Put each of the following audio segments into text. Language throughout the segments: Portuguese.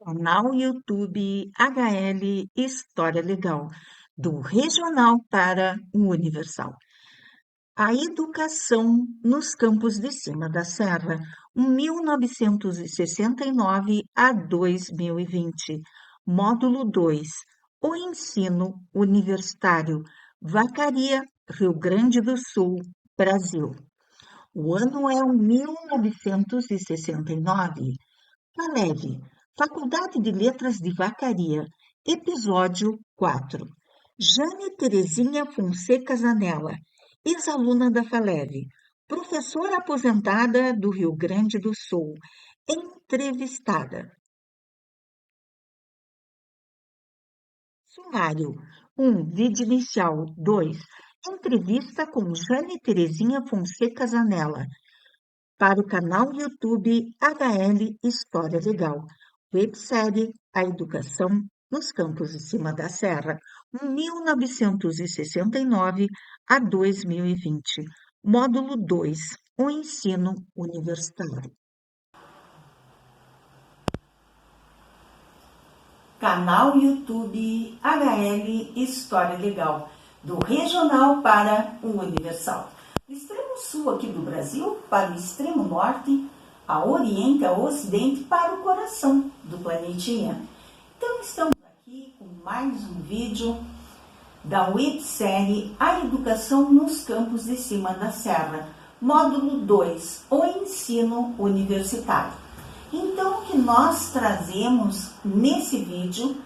Canal YouTube HL História Legal, do regional para o universal. A educação nos campos de cima da serra, 1969 a 2020. Módulo 2. O ensino universitário. Vacaria, Rio Grande do Sul, Brasil. O ano é 1969. FALEV, Faculdade de Letras de Vacaria, episódio 4. Jane Terezinha Fonseca Zanella, ex-aluna da FALEV, professora aposentada do Rio Grande do Sul, entrevistada. Sumário 1. Vídeo inicial 2. Entrevista com Jane Terezinha Fonseca Zanella, para o canal YouTube HL História Legal, websérie A Educação nos Campos de Cima da Serra, 1969 a 2020. Módulo 2. O ensino universitário. Canal YouTube HL História Legal, do regional para o universal. Do extremo sul aqui do Brasil para o extremo norte, a oriente, a ocidente, para o coração do planetinha. Então estamos aqui com mais um vídeo da websérie A Educação nos Campos de Cima da Serra, módulo 2, o ensino universitário. Então o que nós trazemos nesse vídeo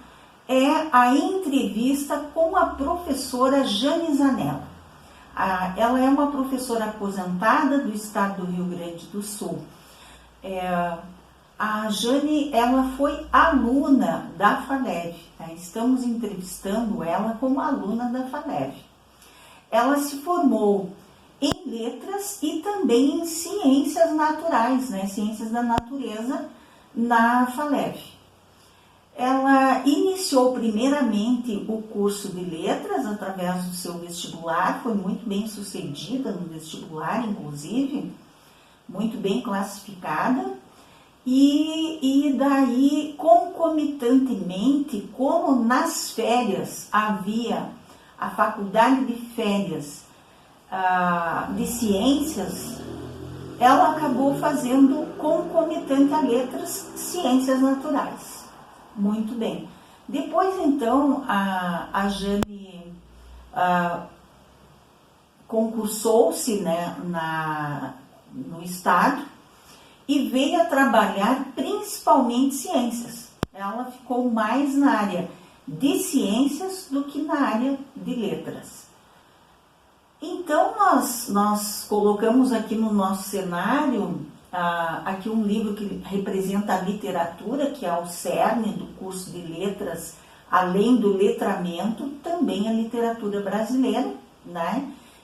é a entrevista com a professora Jane Zanella. Ela é uma professora aposentada do estado do Rio Grande do Sul. A Jane, ela foi aluna da FALEV. Estamos entrevistando ela como aluna da FALEV. Ela se formou em letras e também em ciências naturais, ciências da natureza, na FALEV. Ela iniciou primeiramente o curso de letras através do seu vestibular, foi muito bem sucedida no vestibular, inclusive, muito bem classificada, e daí, concomitantemente, como nas férias havia a faculdade de férias de ciências, ela acabou fazendo concomitante a letras, ciências naturais. Muito bem. Depois, então, a Jane concursou-se no estado e veio a trabalhar principalmente ciências. Ela ficou mais na área de ciências do que na área de letras. Então, nós colocamos aqui no nosso cenário aqui um livro que representa a literatura, que é o cerne do curso de letras, além do letramento, também a literatura brasileira,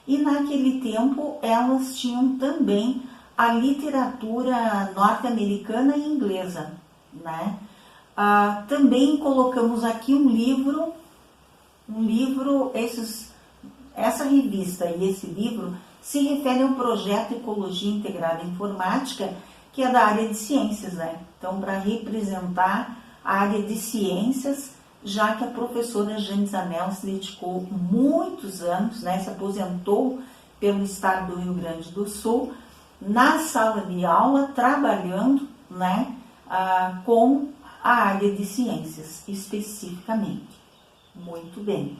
E naquele tempo elas tinham também a literatura norte-americana e inglesa, Também colocamos aqui um livro, essa revista e esse livro se refere ao projeto Ecologia Integrada Informática, que é da área de ciências, Então, para representar a área de ciências, já que a professora Jane Zanella se dedicou muitos anos, se aposentou pelo estado do Rio Grande do Sul, na sala de aula, trabalhando, com a área de ciências, especificamente. Muito bem.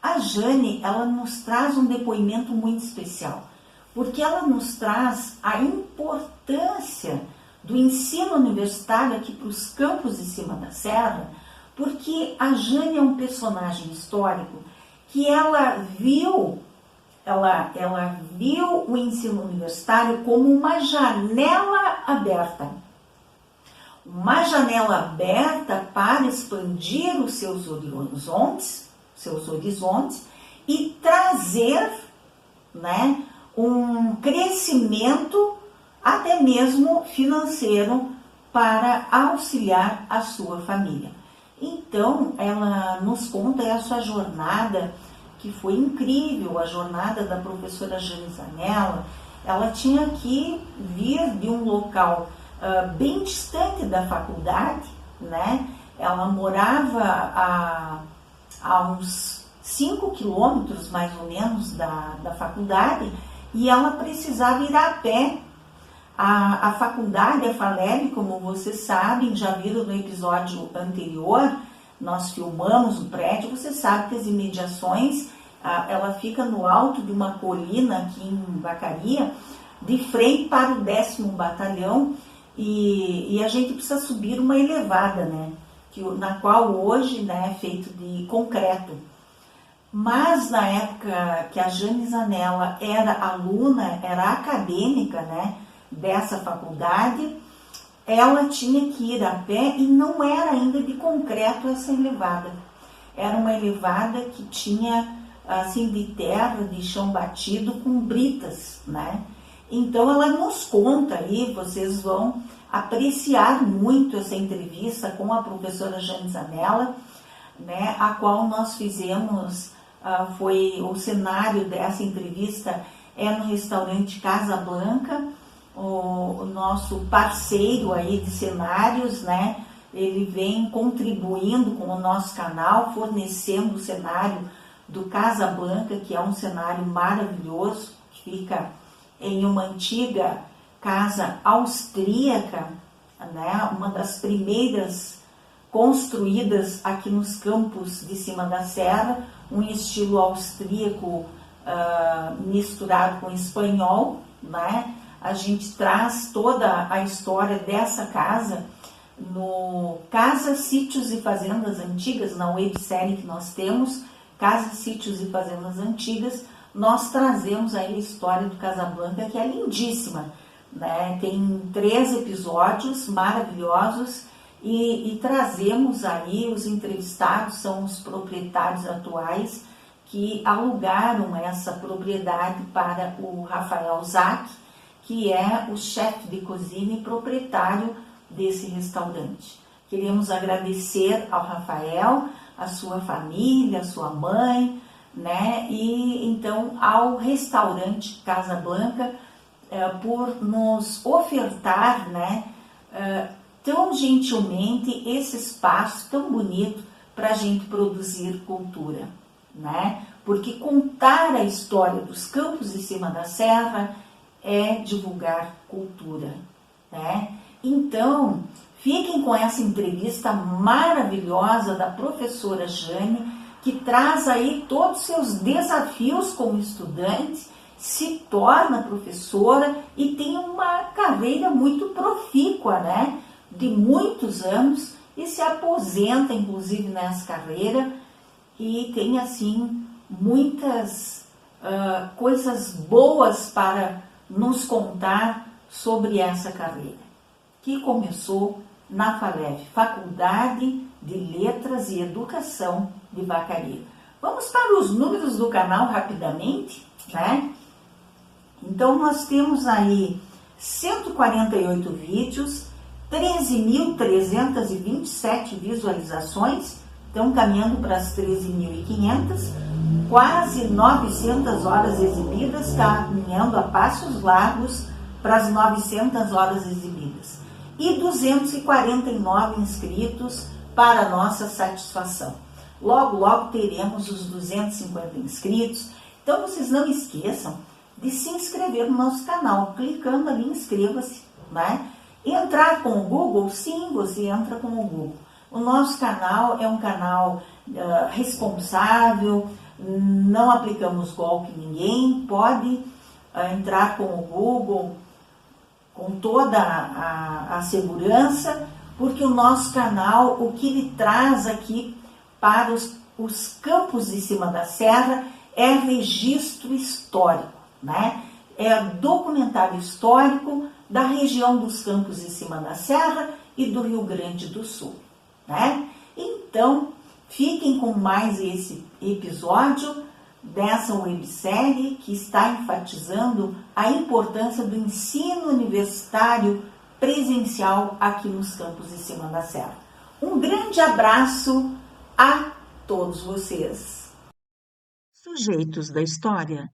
A Jane, ela nos traz um depoimento muito especial, porque ela nos traz a importância do ensino universitário aqui para os campos de cima da serra, porque a Jane é um personagem histórico que ela viu o ensino universitário como uma janela aberta. Uma janela aberta para expandir os seus horizontes e trazer um crescimento até mesmo financeiro para auxiliar a sua família. Então, ela nos conta essa jornada que foi incrível, a jornada da professora Jane Zanella. Ela tinha que vir de um local bem distante da faculdade, né? Ela morava a uns 5 quilômetros, mais ou menos, da faculdade, e ela precisava ir a pé. A faculdade, a FALEB, como vocês sabem, já viram no episódio anterior, nós filmamos o prédio, você sabe que as imediações, ela fica no alto de uma colina aqui em Vacaria, de frente para o 10º Batalhão, e a gente precisa subir uma elevada, né? Na qual hoje, né, é feito de concreto. Mas na época que a Jane Zanella era aluna, era acadêmica, né, dessa faculdade, ela tinha que ir a pé e não era ainda de concreto essa elevada. Era uma elevada que tinha, assim, de terra, de chão batido com britas, né? Então ela nos conta aí, vocês vão apreciar muito essa entrevista com a professora Jane Zanella, né, a qual nós fizemos, foi o cenário dessa entrevista é no restaurante Casa Blanca, o nosso parceiro aí de cenários, né, ele vem contribuindo com o nosso canal, fornecendo o cenário do Casa Blanca, que é um cenário maravilhoso, que fica em uma antiga casa austríaca, né, uma das primeiras construídas aqui nos campos de cima da serra, um estilo austríaco misturado com espanhol, né? A gente traz toda a história dessa casa no Casas, Sítios e Fazendas Antigas, na websérie que nós temos, Casas, Sítios e Fazendas Antigas, nós trazemos aí a história do Casa Blanca, que é lindíssima, né? Tem 3 episódios maravilhosos e trazemos aí, os entrevistados são os proprietários atuais que alugaram essa propriedade para o Rafael Zack, que é o chefe de cozinha e proprietário desse restaurante. Queremos agradecer ao Rafael, a sua família, a sua mãe, né? E então ao restaurante Casa Blanca por nos ofertar, né, tão gentilmente esse espaço tão bonito para a gente produzir cultura, né? Porque contar a história dos campos de cima da serra é divulgar cultura, né? Então, fiquem com essa entrevista maravilhosa da professora Jane, que traz aí todos os seus desafios como estudante, se torna professora e tem uma carreira muito profícua, né? De muitos anos, e se aposenta, inclusive, nessa carreira, e tem, assim, muitas coisas boas para nos contar sobre essa carreira, que começou na FALEV, Faculdade de Letras e Educação de Vacaria. Vamos para os números do canal rapidamente, né? Então, nós temos aí 148 vídeos, 13.327 visualizações, estão caminhando para as 13.500, quase 900 horas exibidas, caminhando a passos largos para as 900 horas exibidas. E 249 inscritos para nossa satisfação. Logo, logo teremos os 250 inscritos. Então, vocês não esqueçam de se inscrever no nosso canal, clicando ali, inscreva-se, né? Entrar com o Google, sim, você entra com o Google. O nosso canal é um canal responsável, não aplicamos golpe em ninguém, pode entrar com o Google com toda a segurança, porque o nosso canal, o que ele traz aqui para os campos de cima da serra é registro histórico, né? É documentário histórico da região dos campos de cima da serra e do Rio Grande do Sul, né? Então, fiquem com mais esse episódio dessa websérie que está enfatizando a importância do ensino universitário presencial aqui nos campos de cima da serra. Um grande abraço a todos vocês. Sujeitos da história.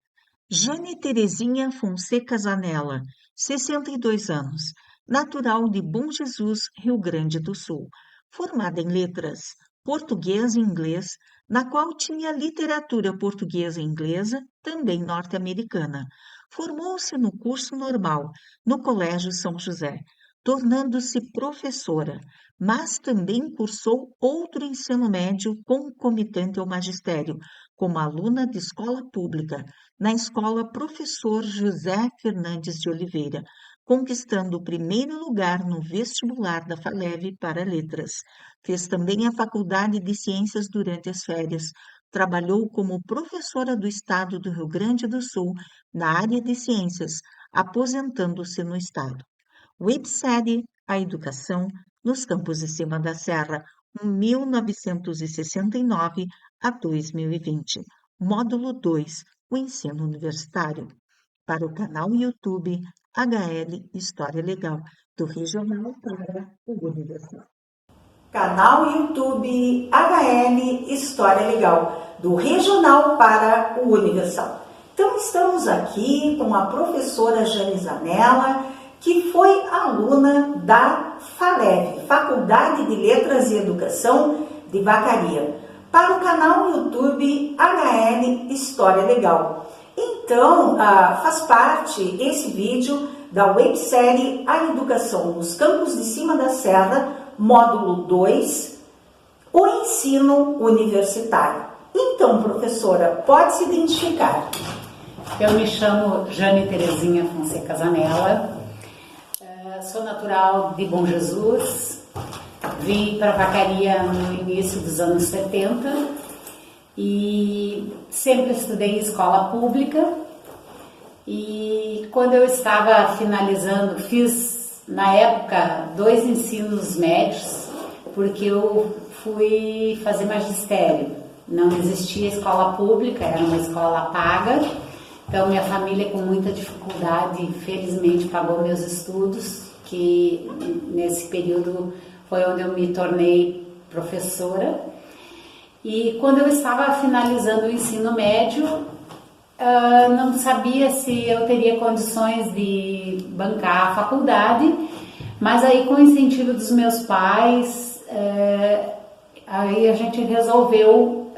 Jane Terezinha Fonseca Zanella, 62 anos, natural de Bom Jesus, Rio Grande do Sul. Formada em letras português e inglês, na qual tinha literatura portuguesa e inglesa, também norte-americana. Formou-se no curso normal, no Colégio São José, tornando-se professora, mas também cursou outro ensino médio concomitante ao magistério, como aluna de escola pública, na Escola Professor José Fernandes de Oliveira, conquistando o primeiro lugar no vestibular da FALEV para letras. Fez também a Faculdade de Ciências durante as férias. Trabalhou como professora do Estado do Rio Grande do Sul na área de ciências, aposentando-se no Estado. Websérie A Educação nos Campos de Cima da Serra, 1969 a 2020. Módulo 2, o ensino universitário. Para o canal YouTube HL História Legal, do Regional para o Universal. Canal YouTube HL História Legal, do Regional para o Universal. Então, estamos aqui com a professora Jane Zanella, que foi aluna da FALEV, Faculdade de Letras e Educação de Vacaria, para o canal YouTube HL História Legal. Então, faz parte esse vídeo da websérie A Educação nos Campos de Cima da Serra, módulo 2, o ensino universitário. Então, professora, pode se identificar. Eu me chamo Jane Terezinha Fonseca Zanella, sou natural de Bom Jesus, vim para Vacaria no início dos anos 70 e sempre estudei em escola pública. E quando eu estava finalizando, fiz na época 2 ensinos médios, porque eu fui fazer magistério. Não existia escola pública, era uma escola paga. Então minha família, com muita dificuldade, felizmente pagou meus estudos, que nesse período foi onde eu me tornei professora. E quando eu estava finalizando o ensino médio, não sabia se eu teria condições de bancar a faculdade, mas aí, com o incentivo dos meus pais, aí a gente resolveu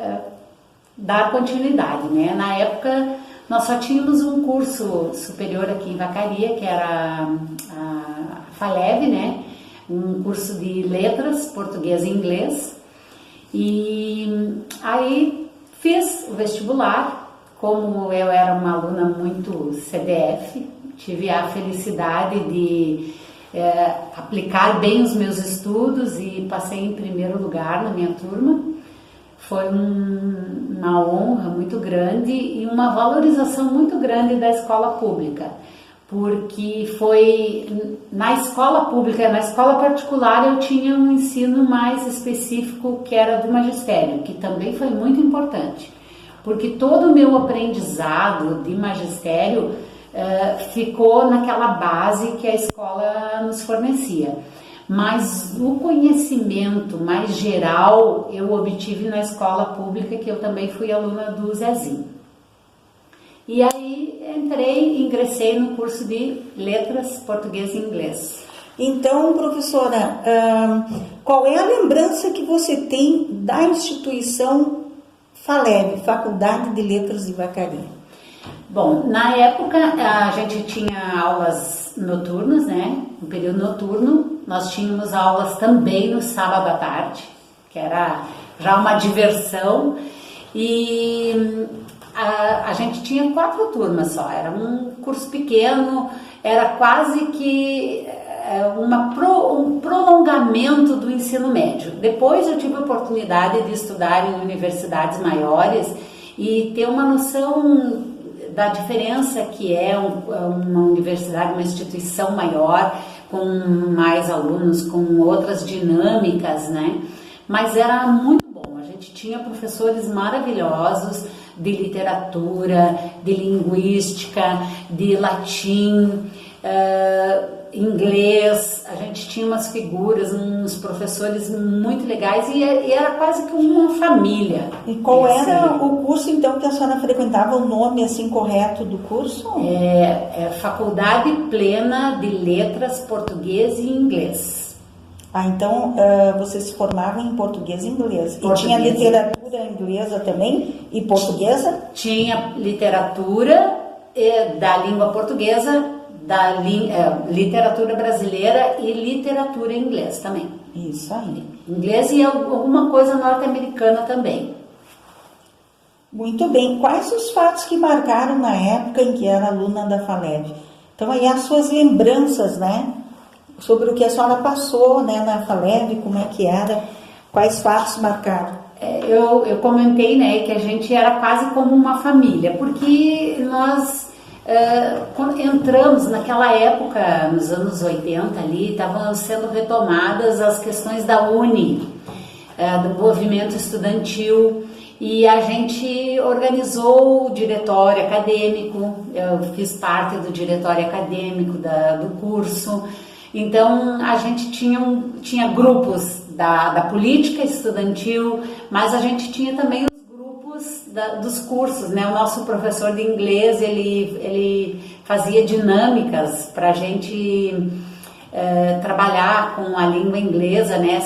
dar continuidade, né? Na época nós só tínhamos um curso superior aqui em Vacaria, que era a FALEV, né? Um curso de letras, português e inglês. E aí fiz o vestibular. Como eu era uma aluna muito CDF, tive a felicidade de aplicar bem os meus estudos e passei em primeiro lugar na minha turma. Foi uma honra muito grande e uma valorização muito grande da escola pública, porque foi na escola pública, na escola particular eu tinha um ensino mais específico, que era do magistério, que também foi muito importante, porque todo o meu aprendizado de magistério ficou naquela base que a escola nos fornecia. Mas o conhecimento mais geral eu obtive na escola pública, que eu também fui aluna do Zezinho. E aí ingressei no curso de Letras, Português e Inglês. Então, professora, qual é a lembrança que você tem da instituição FALEV, Faculdade de Letras de Vacaria? Bom, na época a gente tinha aulas noturnas, né? No período noturno, nós tínhamos aulas também no sábado à tarde, que era já uma diversão. E a gente tinha 4 turmas só, era um curso pequeno, era quase que um prolongamento do ensino médio. Depois eu tive a oportunidade de estudar em universidades maiores e ter uma noção da diferença que é uma universidade, uma instituição maior, com mais alunos, com outras dinâmicas, né? Mas era muito bom, a gente tinha professores maravilhosos de literatura, de linguística, de latim, inglês, a gente tinha umas figuras, uns professores muito legais e era quase que uma família. E qual era o curso, então, que a senhora frequentava, o nome, assim, correto do curso? Faculdade Plena de Letras, Português e Inglês. Então você se formava em português e inglês. E Português. tinha literatura inglesa também e portuguesa? Tinha literatura da língua portuguesa, literatura brasileira e literatura em inglês também. Isso aí. Inglês e alguma coisa norte-americana também. Muito bem. Quais os fatos que marcaram na época em que era aluna da FALEV? Então, aí as suas lembranças, né? Sobre o que a senhora passou, né, na FALEV, como é que era, quais fatos marcaram? Eu comentei, né, que a gente era quase como uma família, porque nós, quando entramos naquela época, nos anos 80 ali, estavam sendo retomadas as questões da UNE, do movimento estudantil, e a gente organizou o diretório acadêmico, eu fiz parte do diretório acadêmico do curso. Então a gente tinha grupos da política estudantil, mas a gente tinha também os grupos dos cursos, né? O nosso professor de inglês, ele fazia dinâmicas para a gente trabalhar com a língua inglesa, né?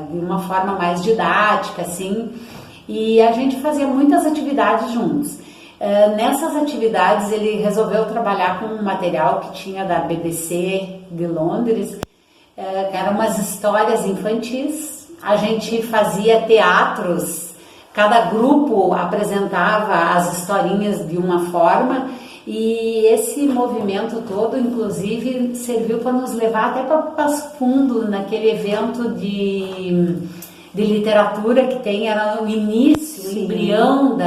De uma forma mais didática, assim. E a gente fazia muitas atividades juntos. Nessas atividades ele resolveu trabalhar com um material que tinha da BBC de Londres, que eram umas histórias infantis. A gente fazia teatros, cada grupo apresentava as historinhas de uma forma, e esse movimento todo, inclusive, serviu para nos levar até para Passo Fundo, naquele evento de literatura que tem, era o início, o embrião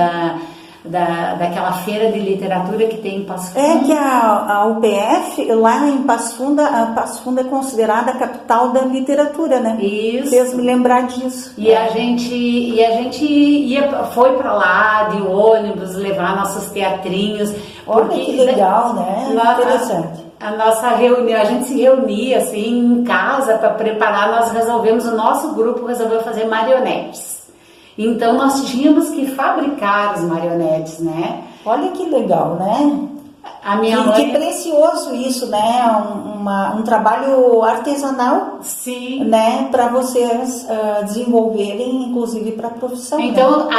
daquela feira de literatura que tem em Passo Fundo. É que a UPF, lá em Passo Fundo, a Passo Fundo é considerada a capital da literatura, né? Isso. Fez me lembrar disso. E a gente foi para lá de ônibus, levar nossos teatrinhos. Olha que legal, né? Interessante. A nossa reunião, a gente se reunia assim em casa para preparar. O nosso grupo resolveu fazer marionetes. Então nós tínhamos que fabricar os marionetes, né? Olha que legal, né? A minha mãe... Que precioso isso, né? Um trabalho artesanal, sim, né? Para vocês desenvolverem, inclusive para a profissão. Então, né?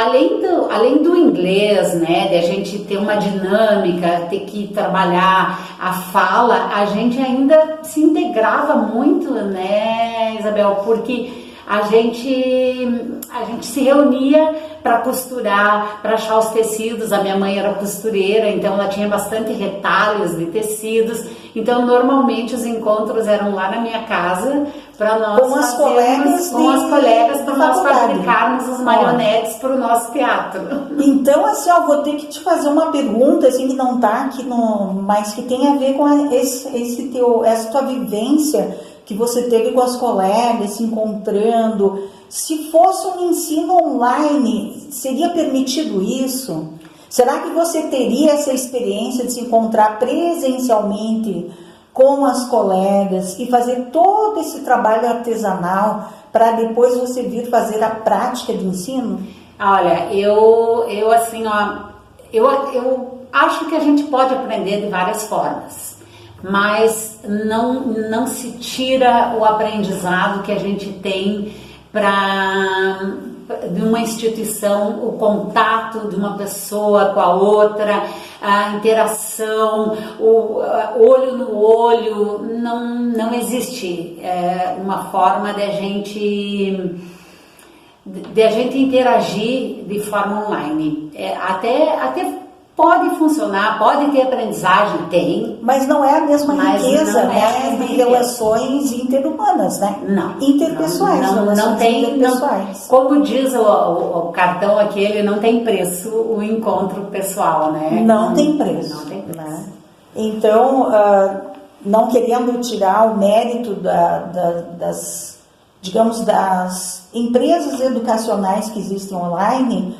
além do inglês, né? De a gente ter uma dinâmica, ter que trabalhar a fala, a gente ainda se integrava muito, né, Isabel? Porque a gente se reunia para costurar, para achar os tecidos. A minha mãe era costureira, então ela tinha bastante retalhos de tecidos. Então, normalmente os encontros eram lá na minha casa para nós com as colegas para nós fabricarmos os marionetes para o nosso teatro. Então, assim, ó, vou ter que te fazer uma pergunta, assim, que não está aqui mas que tem a ver com essa tua vivência que você teve com as colegas, se encontrando. Se fosse um ensino online, seria permitido isso? Será que você teria essa experiência de se encontrar presencialmente com as colegas e fazer todo esse trabalho artesanal para depois você vir fazer a prática de ensino? Olha, eu assim, ó, eu acho que a gente pode aprender de várias formas, mas não se tira o aprendizado que a gente tem de uma instituição, o contato de uma pessoa com a outra, a interação, o olho no olho. Não existe uma forma de a gente interagir de forma online. Até pode funcionar, pode ter aprendizagem, tem. Mas não é a mesma riqueza, né, de relações interhumanas, né? Não. Interpessoais, não tem. Interpessoais. Como diz o cartão aquele, não tem preço o encontro pessoal, né? Não tem preço. Não tem preço. Né? Então, não querendo tirar o mérito das empresas educacionais que existem online,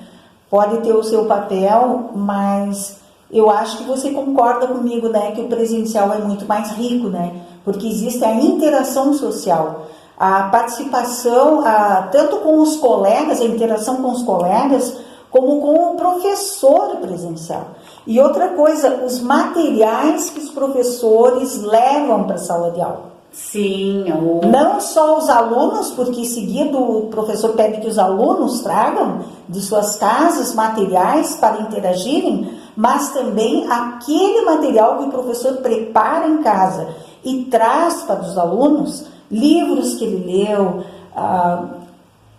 pode ter o seu papel, mas eu acho que você concorda comigo, né, que o presencial é muito mais rico, né, porque existe a interação social, a participação, tanto com os colegas, a interação com os colegas, como com o professor presencial. E outra coisa, os materiais que os professores levam para a sala de aula. Sim. Não só os alunos, porque seguido o professor pede que os alunos tragam de suas casas materiais para interagirem, mas também aquele material que o professor prepara em casa e traz para os alunos, livros que ele leu,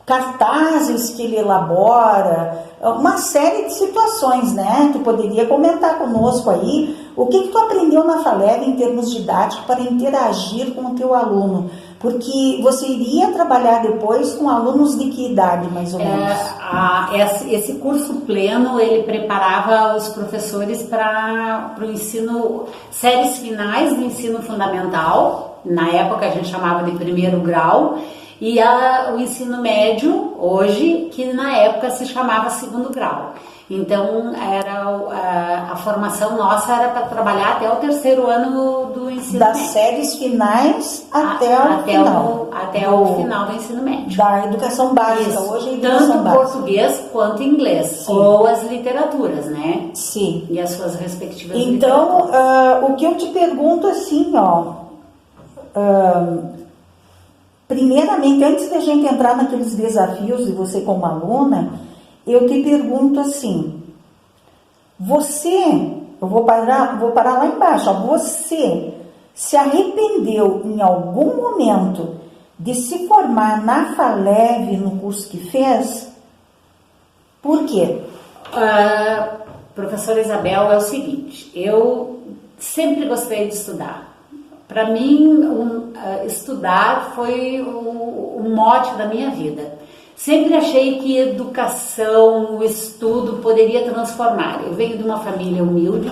cartazes que ele elabora, uma série de situações, né? Tu poderia comentar conosco aí o que tu aprendeu na FALEV em termos didáticos para interagir com o teu aluno, porque você iria trabalhar depois com alunos de que idade, mais ou menos? Esse curso pleno, ele preparava os professores para o ensino, séries finais do ensino fundamental, na época a gente chamava de primeiro grau, e o ensino médio, hoje, que na época se chamava segundo grau. Então, a formação nossa era para trabalhar até o terceiro ano do ensino das médio. Séries finais até o final do ensino médio. Da educação básica. Isso. Hoje é educação tanto básica. Português quanto inglês. Sim. Ou as literaturas, né? Sim. E as suas respectivas Então, literaturas. o que eu te pergunto assim, primeiramente, antes da gente entrar naqueles desafios de você como aluna, eu te pergunto assim, eu vou parar lá embaixo, você se arrependeu em algum momento de se formar na FALEV no curso que fez? Por quê? Professora Isabel, é o seguinte, eu sempre gostei de estudar. Para mim, estudar foi o mote da minha vida. Sempre achei que educação, o estudo poderia transformar. Eu venho de uma família humilde,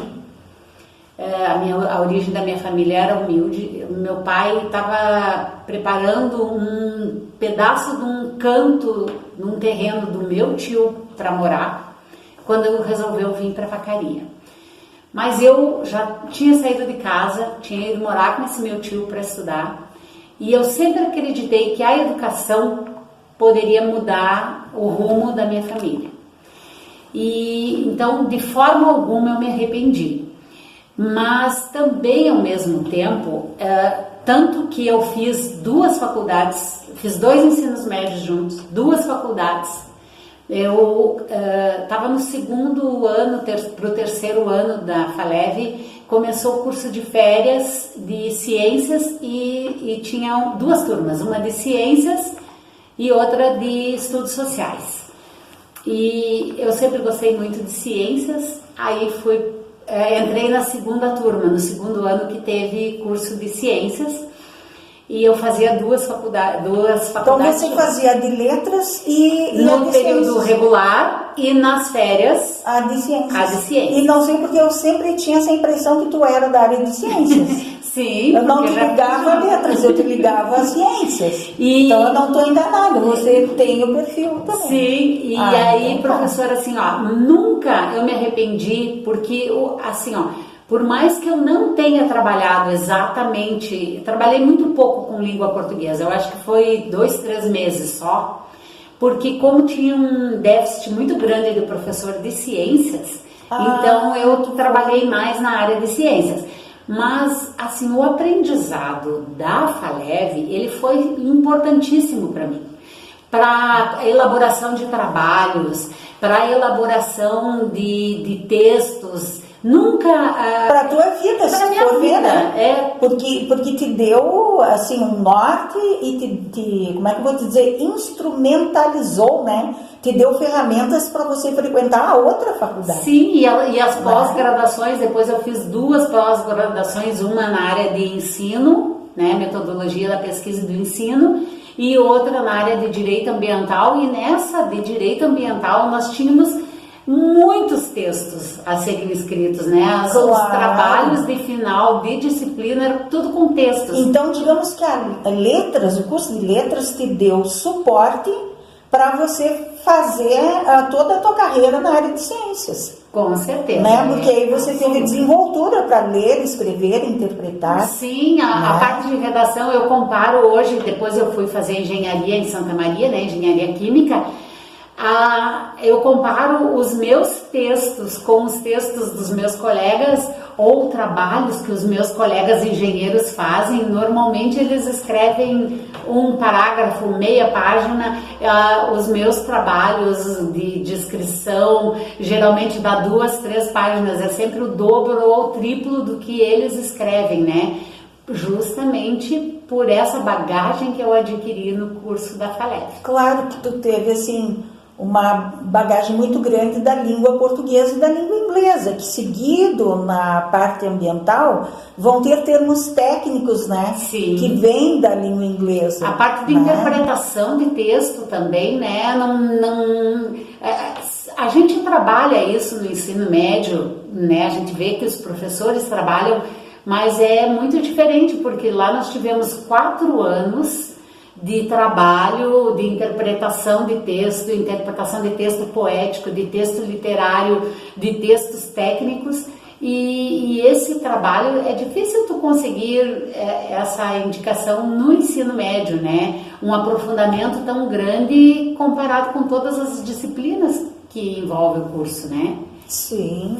a origem da minha família era humilde. Meu pai estava preparando um pedaço de um canto num terreno do meu tio para morar, quando eu resolveu vir para Vacaria. Mas eu já tinha saído de casa, tinha ido morar com esse meu tio para estudar, e eu sempre acreditei que a educação poderia mudar o rumo da minha família. E então, de forma alguma, eu me arrependi. Mas também, ao mesmo tempo, tanto que eu fiz 2 faculdades, fiz 2 ensinos médios juntos, 2 faculdades. Eu estava no segundo ano, para o terceiro ano da FALEV, começou o curso de férias de ciências e tinha 2 turmas, uma de ciências e outra de estudos sociais. E eu sempre gostei muito de ciências, aí entrei na segunda turma, no segundo ano que teve curso de ciências, e eu fazia 2 faculdades. Então você fazia de letras e no de período ciências. Regular e nas férias A de ciências. A de ciências. E não sei porque eu sempre tinha essa impressão que tu era da área de ciências. Sim, Eu não te já ligava a letras, eu te ligava a ciências. E- Então eu não estou enganada, você tem o perfil também. Sim, e aí, então tá. professora, assim, nunca eu me arrependi, porque, assim, por mais que eu não tenha trabalhado exatamente, trabalhei muito pouco com língua portuguesa, eu acho que foi 2, 3 meses só, porque como tinha um déficit muito grande do professor de ciências, então eu trabalhei mais na área de ciências. Mas, assim, o aprendizado da FALEV, ele foi importantíssimo para mim. Para a elaboração de trabalhos, para a elaboração de textos, nunca... Para a tua vida, se minha for ver, vida, né? Porque te deu, assim, um norte e como é que eu vou te dizer, instrumentalizou, né? Te deu ferramentas para você frequentar a outra faculdade. Sim, e as pós-graduações, depois eu fiz 2 pós-graduações, uma na área de ensino, né, metodologia da pesquisa e do ensino, e outra na área de direito ambiental, e nessa de direito ambiental nós tínhamos muitos textos a serem escritos, né? Os trabalhos de final de disciplina eram tudo com textos. Então, digamos que o curso de letras te deu suporte para você fazer toda a tua carreira na área de ciências. Com certeza. Né? Porque aí você teve desenvoltura para ler, escrever, interpretar. Sim, a parte de redação eu comparo hoje, depois eu fui fazer engenharia em Santa Maria, né? Engenharia química. Eu comparo os meus textos com os textos dos meus colegas ou trabalhos que os meus colegas engenheiros fazem. Normalmente eles escrevem um parágrafo, meia página. Os meus trabalhos de descrição geralmente dá 2, 3 páginas, é sempre o dobro ou o triplo do que eles escrevem, né? Justamente por essa bagagem que eu adquiri no curso da FALEV. Claro que tu teve, assim, uma bagagem muito grande da língua portuguesa e da língua inglesa, que seguido na parte ambiental vão ter termos técnicos, né? Sim. Que vêm da língua inglesa. A parte de interpretação de texto também, né? A gente trabalha isso no ensino médio, né? A gente vê que os professores trabalham, mas é muito diferente, porque lá nós tivemos 4 anos de trabalho, de interpretação de texto poético, de texto literário, de textos técnicos, e esse trabalho é difícil tu conseguir essa indicação no ensino médio, né? Um aprofundamento tão grande comparado com todas as disciplinas que envolve o curso, né? Sim.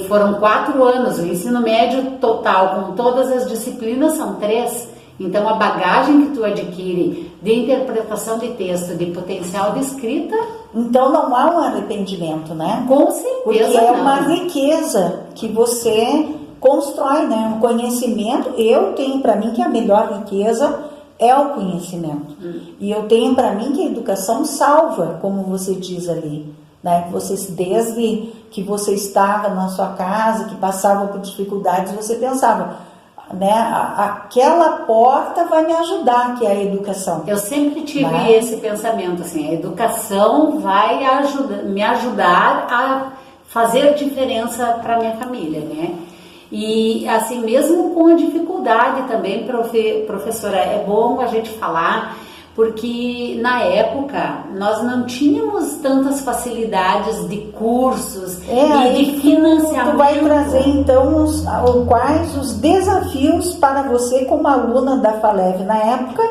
Foram 4 anos, o ensino médio total com todas as disciplinas são 3. Então, a bagagem que tu adquire de interpretação de texto, de potencial de escrita... Então, não há um arrependimento, né? Com certeza. Porque é uma riqueza que você constrói, né? Um conhecimento. Eu tenho para mim que a melhor riqueza é o conhecimento. E eu tenho para mim que a educação salva, como você diz ali, né? Desde que você estava na sua casa, que passava por dificuldades, você pensava... né? Aquela porta vai me ajudar, que é a educação. Eu sempre tive esse pensamento, assim, a educação vai me ajudar a fazer diferença para minha família, né? E assim, mesmo com a dificuldade também, professora, é bom a gente falar, porque na época nós não tínhamos tantas facilidades de cursos e de financiamento. Tu vai trazer então quais os desafios para você como aluna da FALEV na época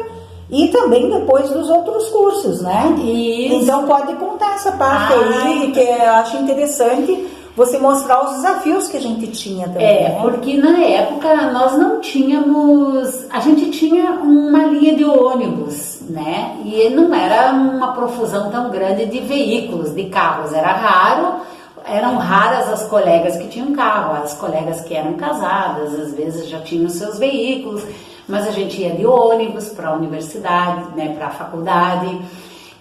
e também depois dos outros cursos, né? Isso. Então pode contar essa parte aí, que eu acho interessante você mostrar os desafios que a gente tinha também. Né? Porque na época nós não tínhamos... A gente tinha uma linha de ônibus, né? E não era uma profusão tão grande de veículos, de carros. Eram raras as colegas que tinham carro, as colegas que eram casadas, às vezes já tinham seus veículos, mas a gente ia de ônibus para a universidade, né? Para a faculdade.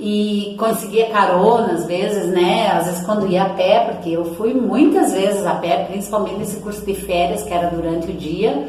E conseguia carona às vezes, né? Às vezes quando ia a pé, porque eu fui muitas vezes a pé, principalmente nesse curso de férias que era durante o dia.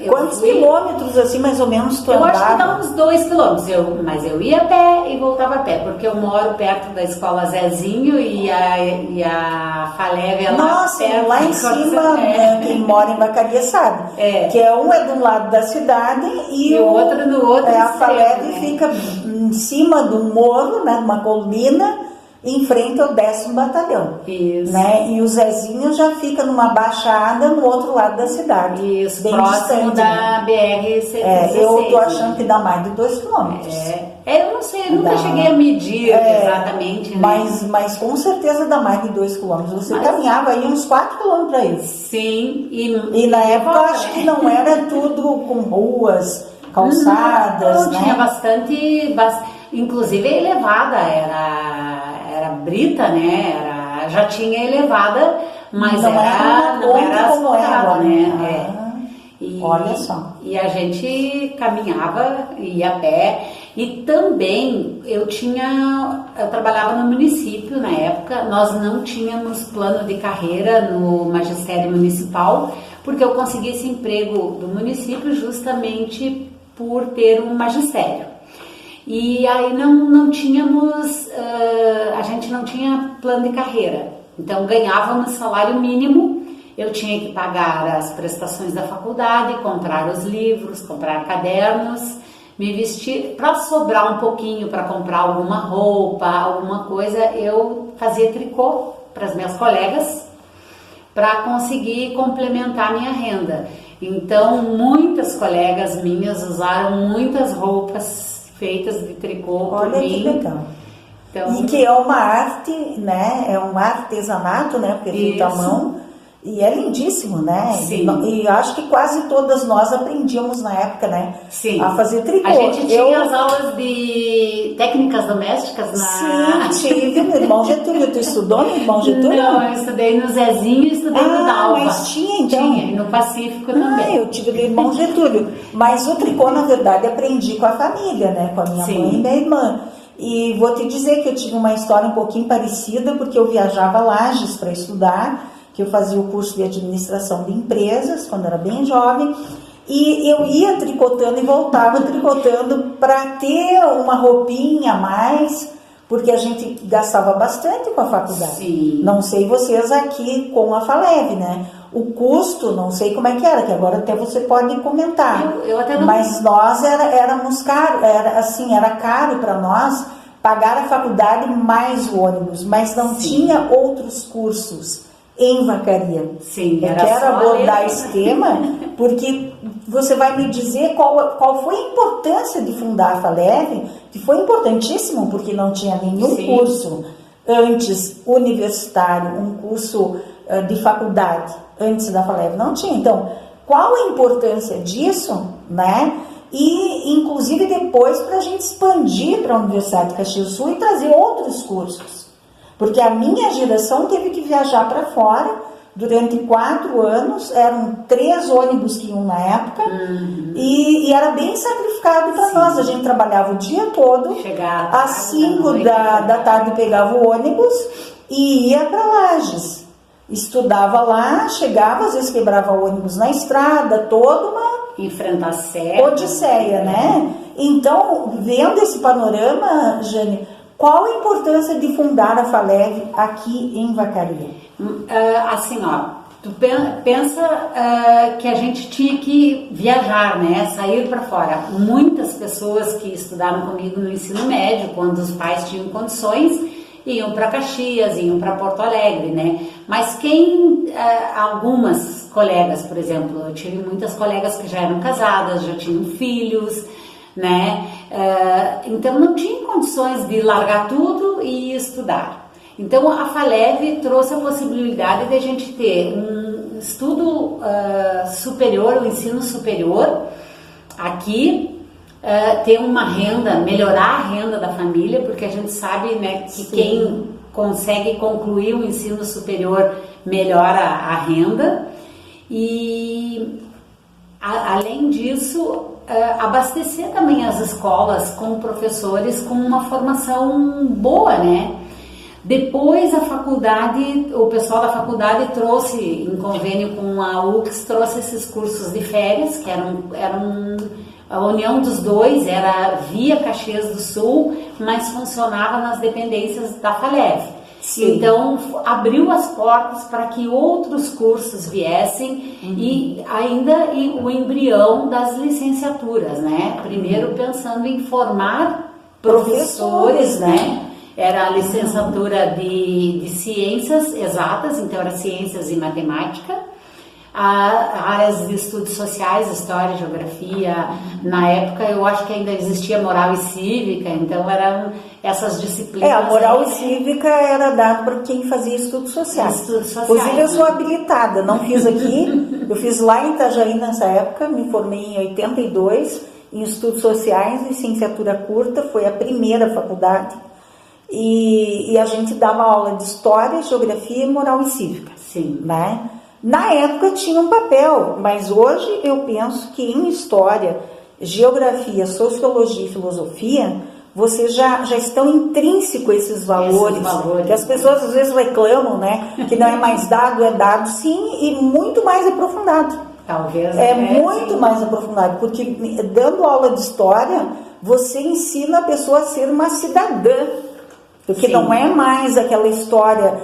Quantos quilômetros assim mais ou menos tu andava? Eu acho que dá uns 2 quilômetros, mas eu ia a pé e voltava a pé, porque eu moro perto da escola Zezinho e a FALEV é lá perto. Lá em cima, quem mora em Vacaria sabe, que um é do lado da cidade e o outro no outro a FALEV, né? Fica em cima do morro, né, numa colina, em frente ao 10º Batalhão. Isso. Né? E o Zezinho já fica numa baixada no outro lado da cidade. Isso, bem próximo distante, da BR-116. Eu tô achando que dá mais de 2 quilômetros. Eu não sei, eu nunca cheguei a medir exatamente. Né? Mas com certeza dá mais de 2 quilômetros. Você caminhava aí uns 4 quilômetros aí. Sim. E na época acho que não era tudo com ruas, calçadas, não, né? Tinha bastante, inclusive a elevada era brita, né? Já tinha elevada, mas não era como era, né? Olha só. E a gente caminhava, ia a pé. E também eu trabalhava no município na época, nós não tínhamos plano de carreira no magistério municipal, porque eu consegui esse emprego do município justamente por ter um magistério. E aí não tínhamos, a gente não tinha plano de carreira, então ganhávamos salário mínimo, eu tinha que pagar as prestações da faculdade, comprar os livros, comprar cadernos, me vestir, para sobrar um pouquinho para comprar alguma roupa, alguma coisa, eu fazia tricô para as minhas colegas, para conseguir complementar a minha renda. Então, muitas colegas minhas usaram muitas roupas feitas de tricô por mim. Olha que legal. E que é uma arte, né? É um artesanato, né? Porque é feito à mão. E é lindíssimo, né? Sim. E acho que quase todas nós aprendíamos na época, né? Sim. A fazer tricô. A gente tinha as aulas de técnicas domésticas na... Sim, tive no Irmão Getúlio. Tu estudou no Irmão Getúlio? Não, eu estudei no Zezinho e estudei no Dalva. Mas tinha, então? Tinha, e no Pacífico também. Eu tive do Irmão Getúlio. Mas o tricô, na verdade, aprendi com a família, né? Com a minha mãe e minha irmã. E vou te dizer que eu tive uma história um pouquinho parecida, porque eu viajava a Lages para estudar, que eu fazia o curso de administração de empresas, quando era bem jovem, e eu ia tricotando e voltava tricotando para ter uma roupinha a mais, porque a gente gastava bastante com a faculdade. Sim. Não sei vocês aqui com a FALEV, né? O custo, não sei como é que era, que agora até você pode comentar. Eu até não... Mas nós éramos caro, era caro para nós pagar a faculdade mais o ônibus, mas não tinha outros cursos em Vacaria. Sim, eu quero abordar esse tema, porque você vai me dizer qual foi a importância de fundar a FALEV, que foi importantíssimo, porque não tinha nenhum curso antes universitário, um curso de faculdade antes da FALEV, não tinha. Então, qual a importância disso, né? E, inclusive, depois para a gente expandir para a Universidade de Caxias do Sul e trazer outros cursos. Porque a minha geração teve que viajar para fora durante 4 anos, eram 3 ônibus que iam na época, e era bem sacrificado para nós. A gente trabalhava o dia todo, às 5 da tarde pegava o ônibus e ia para Lages. Estudava lá, chegava, às vezes quebrava o ônibus na estrada, toda uma enfrentar a odisseia, né? Então, vendo esse panorama, Jane, qual a importância de fundar a FALEV aqui em Vacaria? Assim, ó, tu pensa que a gente tinha que viajar, né? Sair para fora. Muitas pessoas que estudaram comigo no ensino médio, quando os pais tinham condições, iam para Caxias, iam para Porto Alegre, né? Mas algumas colegas, por exemplo, eu tive muitas colegas que já eram casadas, já tinham filhos, né? Então não tinha condições de largar tudo e estudar. Então a FALEV trouxe a possibilidade de a gente ter um estudo superior, um ensino superior aqui, ter uma renda, melhorar a renda da família, porque a gente sabe, né, que quem consegue concluir o ensino superior melhora a renda e além disso abastecer também as escolas com professores com uma formação boa, né? Depois a faculdade, o pessoal da faculdade trouxe, em convênio com a UX, trouxe esses cursos de férias, que eram a união dos dois, era via Caxias do Sul, mas funcionava nas dependências da FALEV. Sim. Então abriu as portas para que outros cursos viessem e ainda o embrião das licenciaturas, né? Primeiro pensando em formar professores, né? Era a licenciatura de ciências exatas, então era ciências e matemática, áreas de estudos sociais, história, geografia. Na época eu acho que ainda existia moral e cívica, então eram essas disciplinas. A moral e cívica era dado para quem fazia estudos sociais. Inclusive eu sou habilitada, não fiz aqui, eu fiz lá em Itajaí nessa época, me formei em 82 em estudos sociais, licenciatura curta, foi a primeira faculdade. E a gente dava aula de história, geografia, moral e cívica. Sim. Né? Na época tinha um papel, mas hoje eu penso que em história, geografia, sociologia e filosofia, vocês já estão intrínsecos esses valores, que as pessoas às vezes reclamam, né? Que não é mais dado, é dado sim, e muito mais aprofundado. Talvez. Muito mais aprofundado, porque dando aula de história, você ensina a pessoa a ser uma cidadã. Porque não é mais aquela história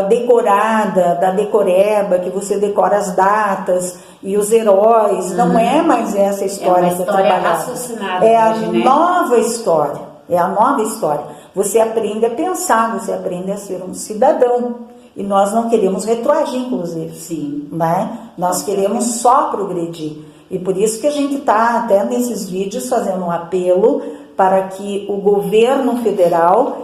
decorada, da decoreba, que você decora as datas e os heróis. Não é mais essa história que é trabalhada. É a nova história. É a nova história. Você aprende a pensar, você aprende a ser um cidadão. E nós não queremos retroagir, inclusive. Sim. Né? Nós queremos só progredir. E por isso que a gente está até nesses vídeos fazendo um apelo para que o governo federal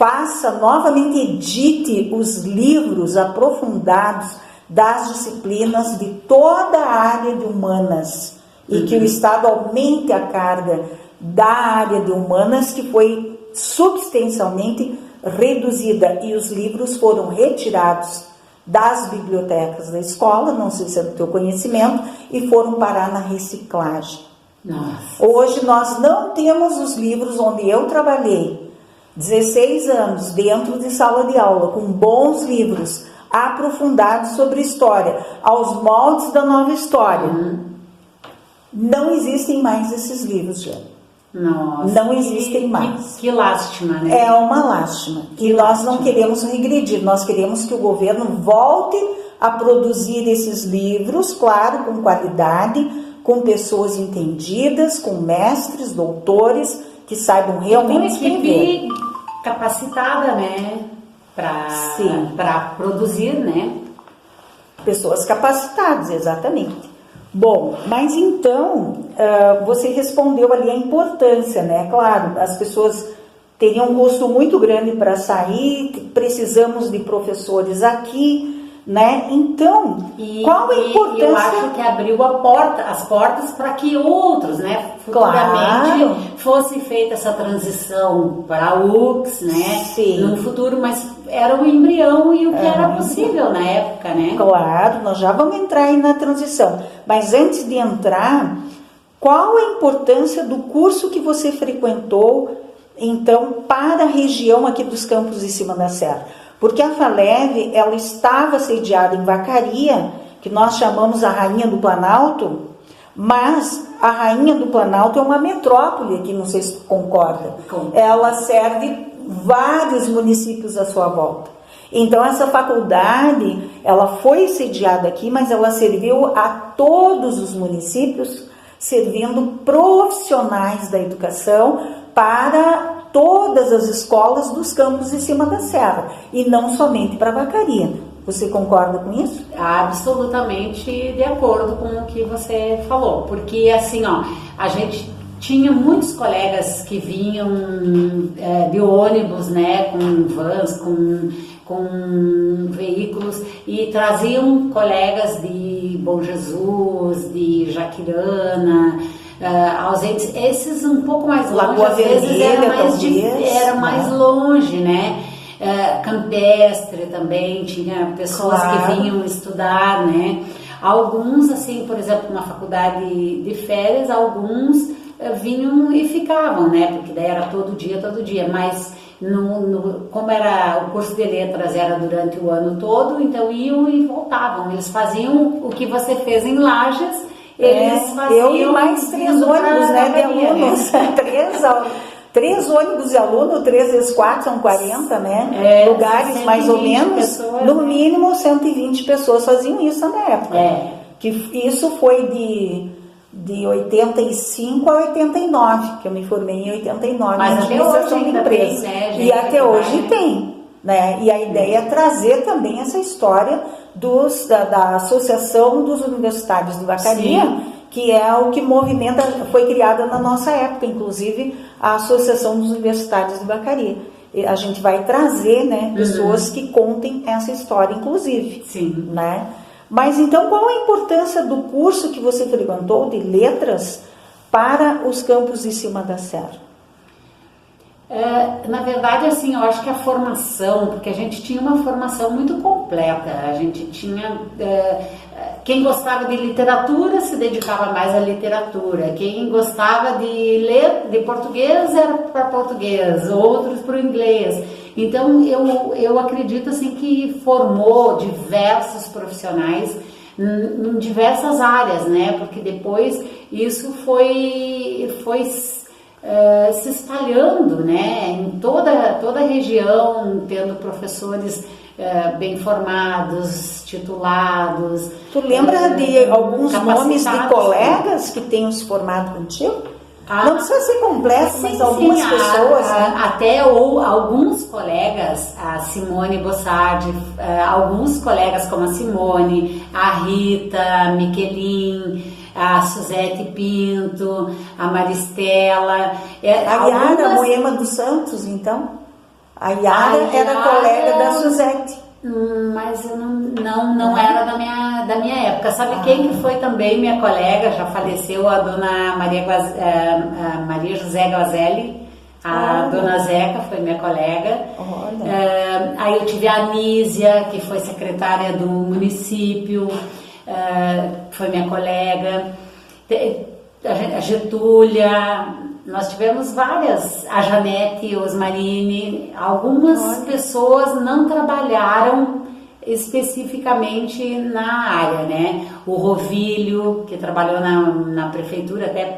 faça novamente, edite os livros aprofundados das disciplinas de toda a área de humanas e que o Estado aumente a carga da área de humanas, que foi substancialmente reduzida, e os livros foram retirados das bibliotecas da escola, não sei se é do teu conhecimento, e foram parar na reciclagem. Nossa. Hoje nós não temos os livros onde eu trabalhei 16 anos dentro de sala de aula, com bons livros aprofundados sobre história, aos moldes da nova história. Não existem mais esses livros, já. Nossa, não existem mais. Que lástima, né? É uma lástima. E nós não queremos regredir, nós queremos que o governo volte a produzir esses livros, claro, com qualidade, com pessoas entendidas, com mestres, doutores, que saibam realmente escrever. Equipe capacitada, né? Para produzir, né? Pessoas capacitadas, exatamente. Bom, mas então, você respondeu ali a importância, né? Claro, as pessoas teriam um custo muito grande para sair, precisamos de professores aqui, né? Então, qual a importância? Eu acho que abriu as portas para que outros, né? Futuramente fosse feita essa transição para a UX, né? Sim. No futuro, mas era o embrião e o que era possível na época, né? Claro, nós já vamos entrar aí na transição. Mas antes de entrar, qual a importância do curso que você frequentou, então, para a região aqui dos Campos de Cima da Serra? Porque a FALEV, ela estava sediada em Vacaria, que nós chamamos a Rainha do Planalto, mas a Rainha do Planalto é uma metrópole aqui, não sei se tu concorda. Ela serve vários municípios à sua volta. Então, essa faculdade, ela foi sediada aqui, mas ela serviu a todos os municípios, servindo profissionais da educação para todas as escolas dos Campos de Cima da Serra, e não somente para Vacaria. Você concorda com isso? Absolutamente de acordo com o que você falou, porque assim, ó, a gente tinha muitos colegas que vinham de ônibus, né, com vans, com veículos, e traziam colegas de Bom Jesus, de Jaquirana, ausentes, esses um pouco mais longe, Lagoa às vezes Vermelha, era mais longe, né? Campestre também, tinha pessoas que vinham estudar, né? Alguns, assim, por exemplo, na faculdade de férias, alguns vinham e ficavam, né? Porque daí era todo dia, mas como era o curso de letras era durante o ano todo, então iam e voltavam. Eles faziam o que você fez em Lages, eles faziam. Eu e mais 3 ônibus, né, de alunos, 3 ônibus de aluno, 3 vezes 4 são 40, né? Lugares mais ou menos, pessoas, no mínimo 120 pessoas faziam isso na época. Que isso foi de 85 a 89, que eu me formei em 89, mas na administração de empresa. E até hoje tem, né? E a ideia é trazer também essa história da Associação dos Universitários de Vacaria, sim, que é o que movimenta, foi criada na nossa época, inclusive a Associação dos Universitários de Vacaria. E a gente vai trazer, né, pessoas que contem essa história, inclusive. Sim. Né? Mas então, qual a importância do curso que você frequentou de letras para os Campos de Cima da Serra? Na verdade, assim, eu acho que a formação, porque a gente tinha uma formação muito completa, a gente tinha, quem gostava de literatura se dedicava mais à literatura, quem gostava de ler de português era para português, outros para o inglês. Então, eu acredito, assim, que formou diversos profissionais em diversas áreas, né, porque depois isso foi se espalhando, né, em toda a região, tendo professores bem formados, titulados. Tu lembra de alguns nomes de colegas que tenham se formado contigo? Não precisa ser completo, mas algumas pessoas. Até alguns colegas, a Simone Bossardi, alguns colegas como a Simone, a Rita, a Miquelin, a Suzete Pinto, a Maristela. A Yara Moema dos Santos, então? A Yara era colega da Suzete. Mas eu não era da minha época. Sabe quem que foi também minha colega? Já faleceu, a dona Maria José Gazelli. A dona Zeca foi minha colega. Aí eu tive a Anísia, que foi secretária do município, foi minha colega. A Getúlia, nós tivemos várias, a Janete Osmarine. Algumas pessoas não trabalharam especificamente na área, né? O Rovílio, que trabalhou na prefeitura até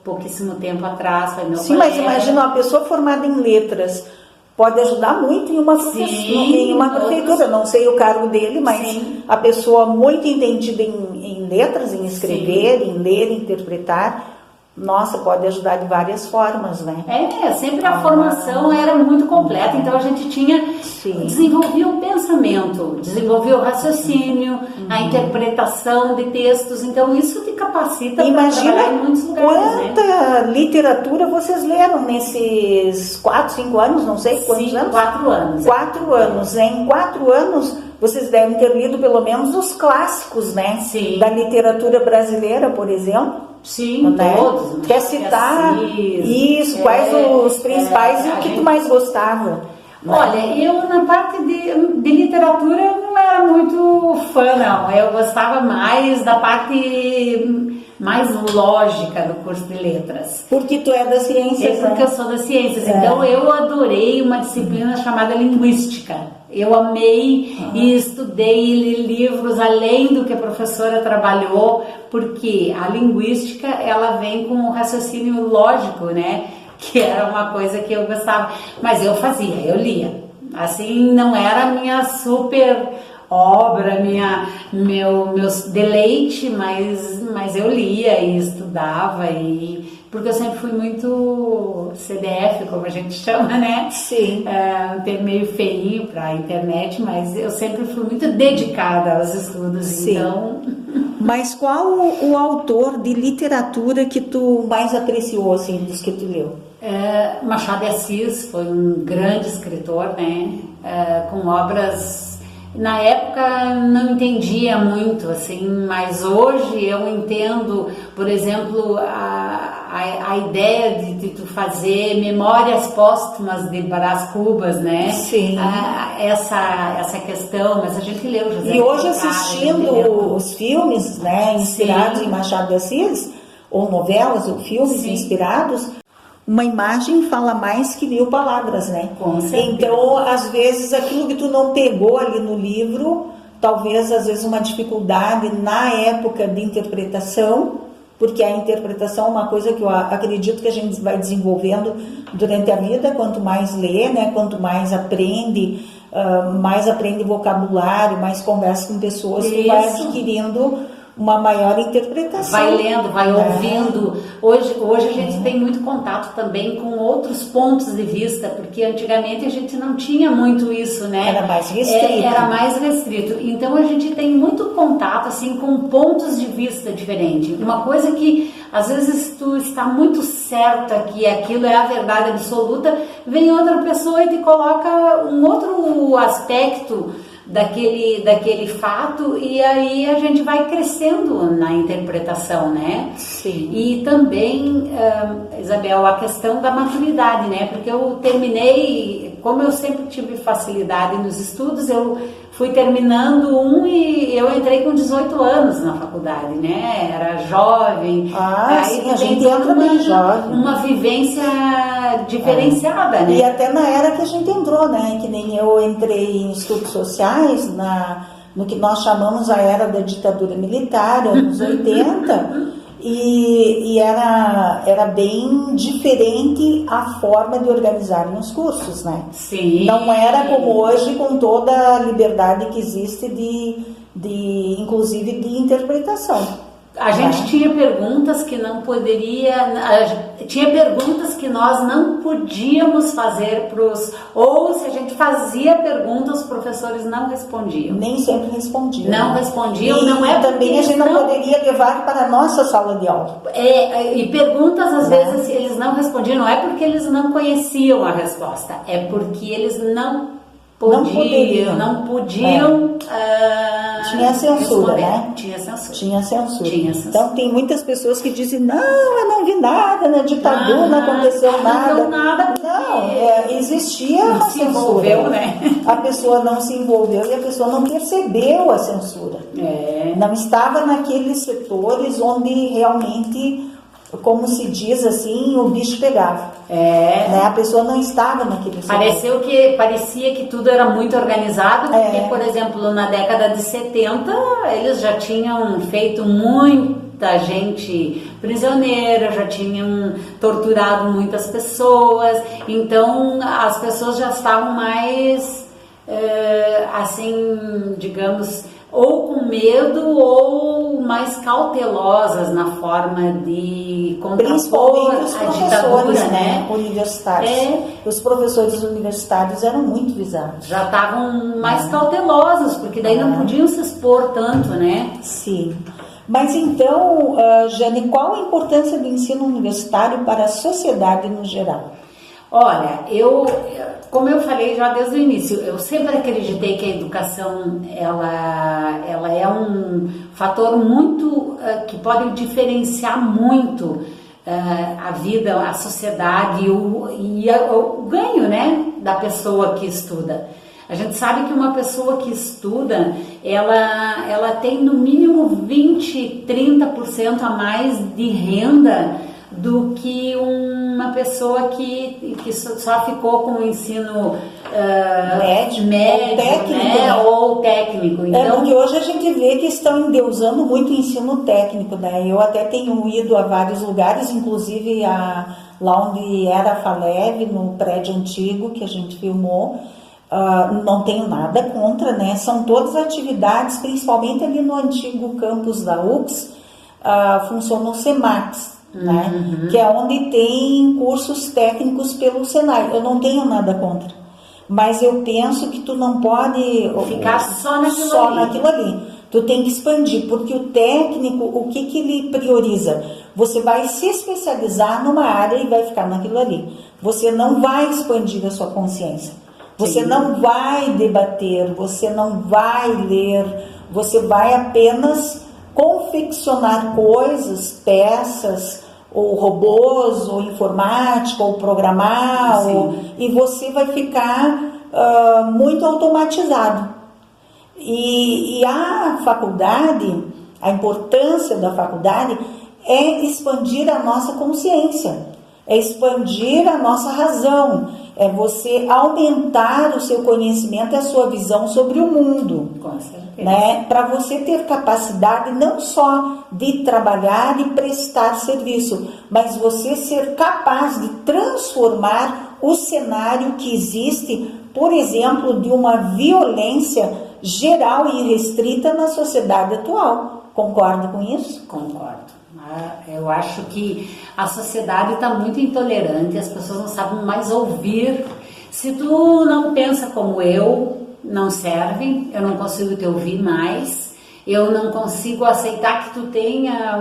pouquíssimo tempo atrás, foi meu Sim, colega. mas imagina, uma pessoa formada em letras pode ajudar muito em uma prefeitura. Não sei o cargo dele, mas a pessoa muito entendida em letras, em escrever, em ler, em interpretar, nossa, pode ajudar de várias formas, né? Sempre a formação era muito completa, então a gente desenvolvia o pensamento, desenvolvia o raciocínio, a interpretação de textos, então isso te capacita para trabalhar em muitos lugares. Quanta literatura vocês leram nesses 4, 5 anos, não sei quantos anos? 4 anos. 4 anos, né? Em 4 anos vocês devem ter lido pelo menos os clássicos, né? Sim. Da literatura brasileira, por exemplo. Sim, né? Todos. Quer citar isso? Quais os principais e o que tu mais gostava? Olha, eu na parte de literatura eu não era muito fã, não. Eu gostava mais da parte mais lógica do curso de letras. Porque tu é das ciências, porque eu sou das ciências. Então eu adorei uma disciplina chamada linguística. Eu amei e estudei e li livros além do que a professora trabalhou, porque a linguística ela vem com o raciocínio lógico, né? Que era uma coisa que eu gostava. Mas eu fazia, eu lia. Assim, não era a minha super obra, meu deleite, mas eu lia e estudava, porque eu sempre fui muito CDF, como a gente chama, né? Sim. Meio feinho para a internet, mas eu sempre fui muito dedicada aos estudos. Sim. Então... Mas qual o autor de literatura que tu mais apreciou, assim, dos que tu leu? Machado de Assis foi um grande escritor, né? Com obras... Na época não entendia muito, assim, mas hoje eu entendo, por exemplo, a ideia de tu fazer memórias póstumas de Brás Cubas, né? Sim. Essa questão, mas a gente leu José. E hoje assistindo os filmes, né, inspirados em Machado de Assis, ou novelas ou filmes inspirados, uma imagem fala mais que 1000 palavras, né? Com certeza. Então, às vezes, aquilo que tu não pegou ali no livro, talvez, às vezes, uma dificuldade na época de interpretação, porque a interpretação é uma coisa que eu acredito que a gente vai desenvolvendo durante a vida, quanto mais lê, né? Quanto mais aprende vocabulário, mais conversa com pessoas, tu vai adquirindo uma maior interpretação. Vai lendo, vai ouvindo. Hoje a gente tem muito contato também com outros pontos de vista, porque antigamente a gente não tinha muito isso, né? Era mais restrito. Era mais restrito. Então a gente tem muito contato assim com pontos de vista diferentes. Uma coisa que às vezes tu está muito certa que aquilo é a verdade absoluta, vem outra pessoa e te coloca um outro aspecto daquele fato, e aí a gente vai crescendo na interpretação, né? Sim. E também, Isabel, a questão da maturidade, né? Porque eu terminei, como eu sempre tive facilidade nos estudos, eu fui terminando e eu entrei com 18 anos na faculdade, né? Era jovem. Sim, a gente entra bem jovem. Uma vivência diferenciada, né? E até na era que a gente entrou, né? Que nem eu entrei em estudos sociais, no que nós chamamos a era da ditadura militar, anos 80, e era bem diferente a forma de organizar os cursos, né? Sim. Não era como hoje, com toda a liberdade que existe inclusive de interpretação. A gente tinha perguntas que não poderia, tinha perguntas que nós não podíamos fazer ou se a gente fazia perguntas, os professores não respondiam. Nem sempre respondiam. Não respondiam, e não é porque também a gente não poderia levar para a nossa sala de aula. E perguntas, às vezes, eles não respondiam, não é porque eles não conheciam a resposta, é porque eles não podiam. Tinha censura, responder. né? Tinha censura. Então tem muitas pessoas que dizem, não, eu não vi nada, na ditadura não aconteceu nada. Não, existia não uma se censura. Envolveu, né? A pessoa não se envolveu e a pessoa não percebeu a censura. Não estava naqueles setores onde realmente, como se diz assim, o bicho pegava. Né? A pessoa não estava naquele setor. Parecia que tudo era muito organizado, porque, por exemplo, na década de 70, eles já tinham feito muita gente prisioneira, já tinham torturado muitas pessoas, então as pessoas já estavam mais, assim, digamos, ou com medo ou mais cautelosas na forma de contrapor os a professores, ditadura, né? Universitários. Os professores universitários eram muito visados. Já estavam mais cautelosos, porque daí não podiam se expor tanto, né? Sim. Mas então, Jane, qual a importância do ensino universitário para a sociedade no geral? Olha, como eu falei já desde o início, eu sempre acreditei que a educação ela é um fator muito que pode diferenciar muito a vida, a sociedade e o ganho, né, da pessoa que estuda. A gente sabe que uma pessoa que estuda, ela tem no mínimo 20, 30% a mais de renda do que uma pessoa que só ficou com o ensino médio, ou técnico. Então, porque hoje a gente vê que estão endeusando muito o ensino técnico, né? Eu até tenho ido a vários lugares, inclusive lá onde era a FALEV, no prédio antigo que a gente filmou. Não tenho nada contra, né? São todas atividades, principalmente ali no antigo campus da UX, funcionam SEMACs. Né? Que é onde tem cursos técnicos pelo Senai. Eu não tenho nada contra, mas eu penso que tu não pode ficar só naquilo ali. Tu tem que expandir, porque o técnico, o que ele prioriza? Você vai se especializar numa área e vai ficar naquilo ali. Você não vai expandir a sua consciência. Você não vai debater, você não vai ler, você vai apenas confeccionar coisas, peças, ou robôs, ou informática, ou programar, e você vai ficar muito automatizado. E a faculdade, a importância da faculdade é expandir a nossa consciência, é expandir a nossa razão, é você aumentar o seu conhecimento e a sua visão sobre o mundo. Com certeza. Né? Para você ter capacidade não só de trabalhar e prestar serviço, mas você ser capaz de transformar o cenário que existe, por exemplo, de uma violência geral e restrita na sociedade atual. Concorda com isso? Concordo. Eu acho que a sociedade está muito intolerante, as pessoas não sabem mais ouvir. Se tu não pensa como eu, não serve, eu não consigo te ouvir mais, eu não consigo aceitar que tu tenha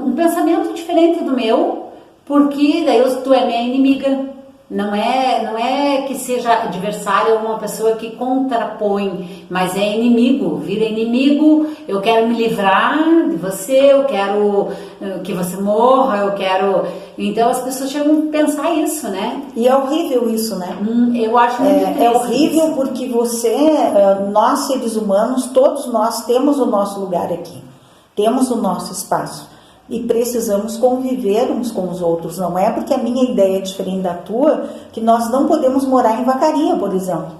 um pensamento diferente do meu, porque daí tu é minha inimiga. Não é que seja adversário ou uma pessoa que contrapõe, mas é inimigo, vira inimigo. Eu quero me livrar de você, eu quero que você morra, eu quero... Então as pessoas chegam a pensar isso, né? E é horrível isso, né? Eu acho muito triste. É horrível isso. Porque nós seres humanos, todos nós temos o nosso lugar aqui, temos o nosso espaço. E precisamos conviver uns com os outros. Não é porque a minha ideia é diferente da tua que nós não podemos morar em Vacaria, por exemplo.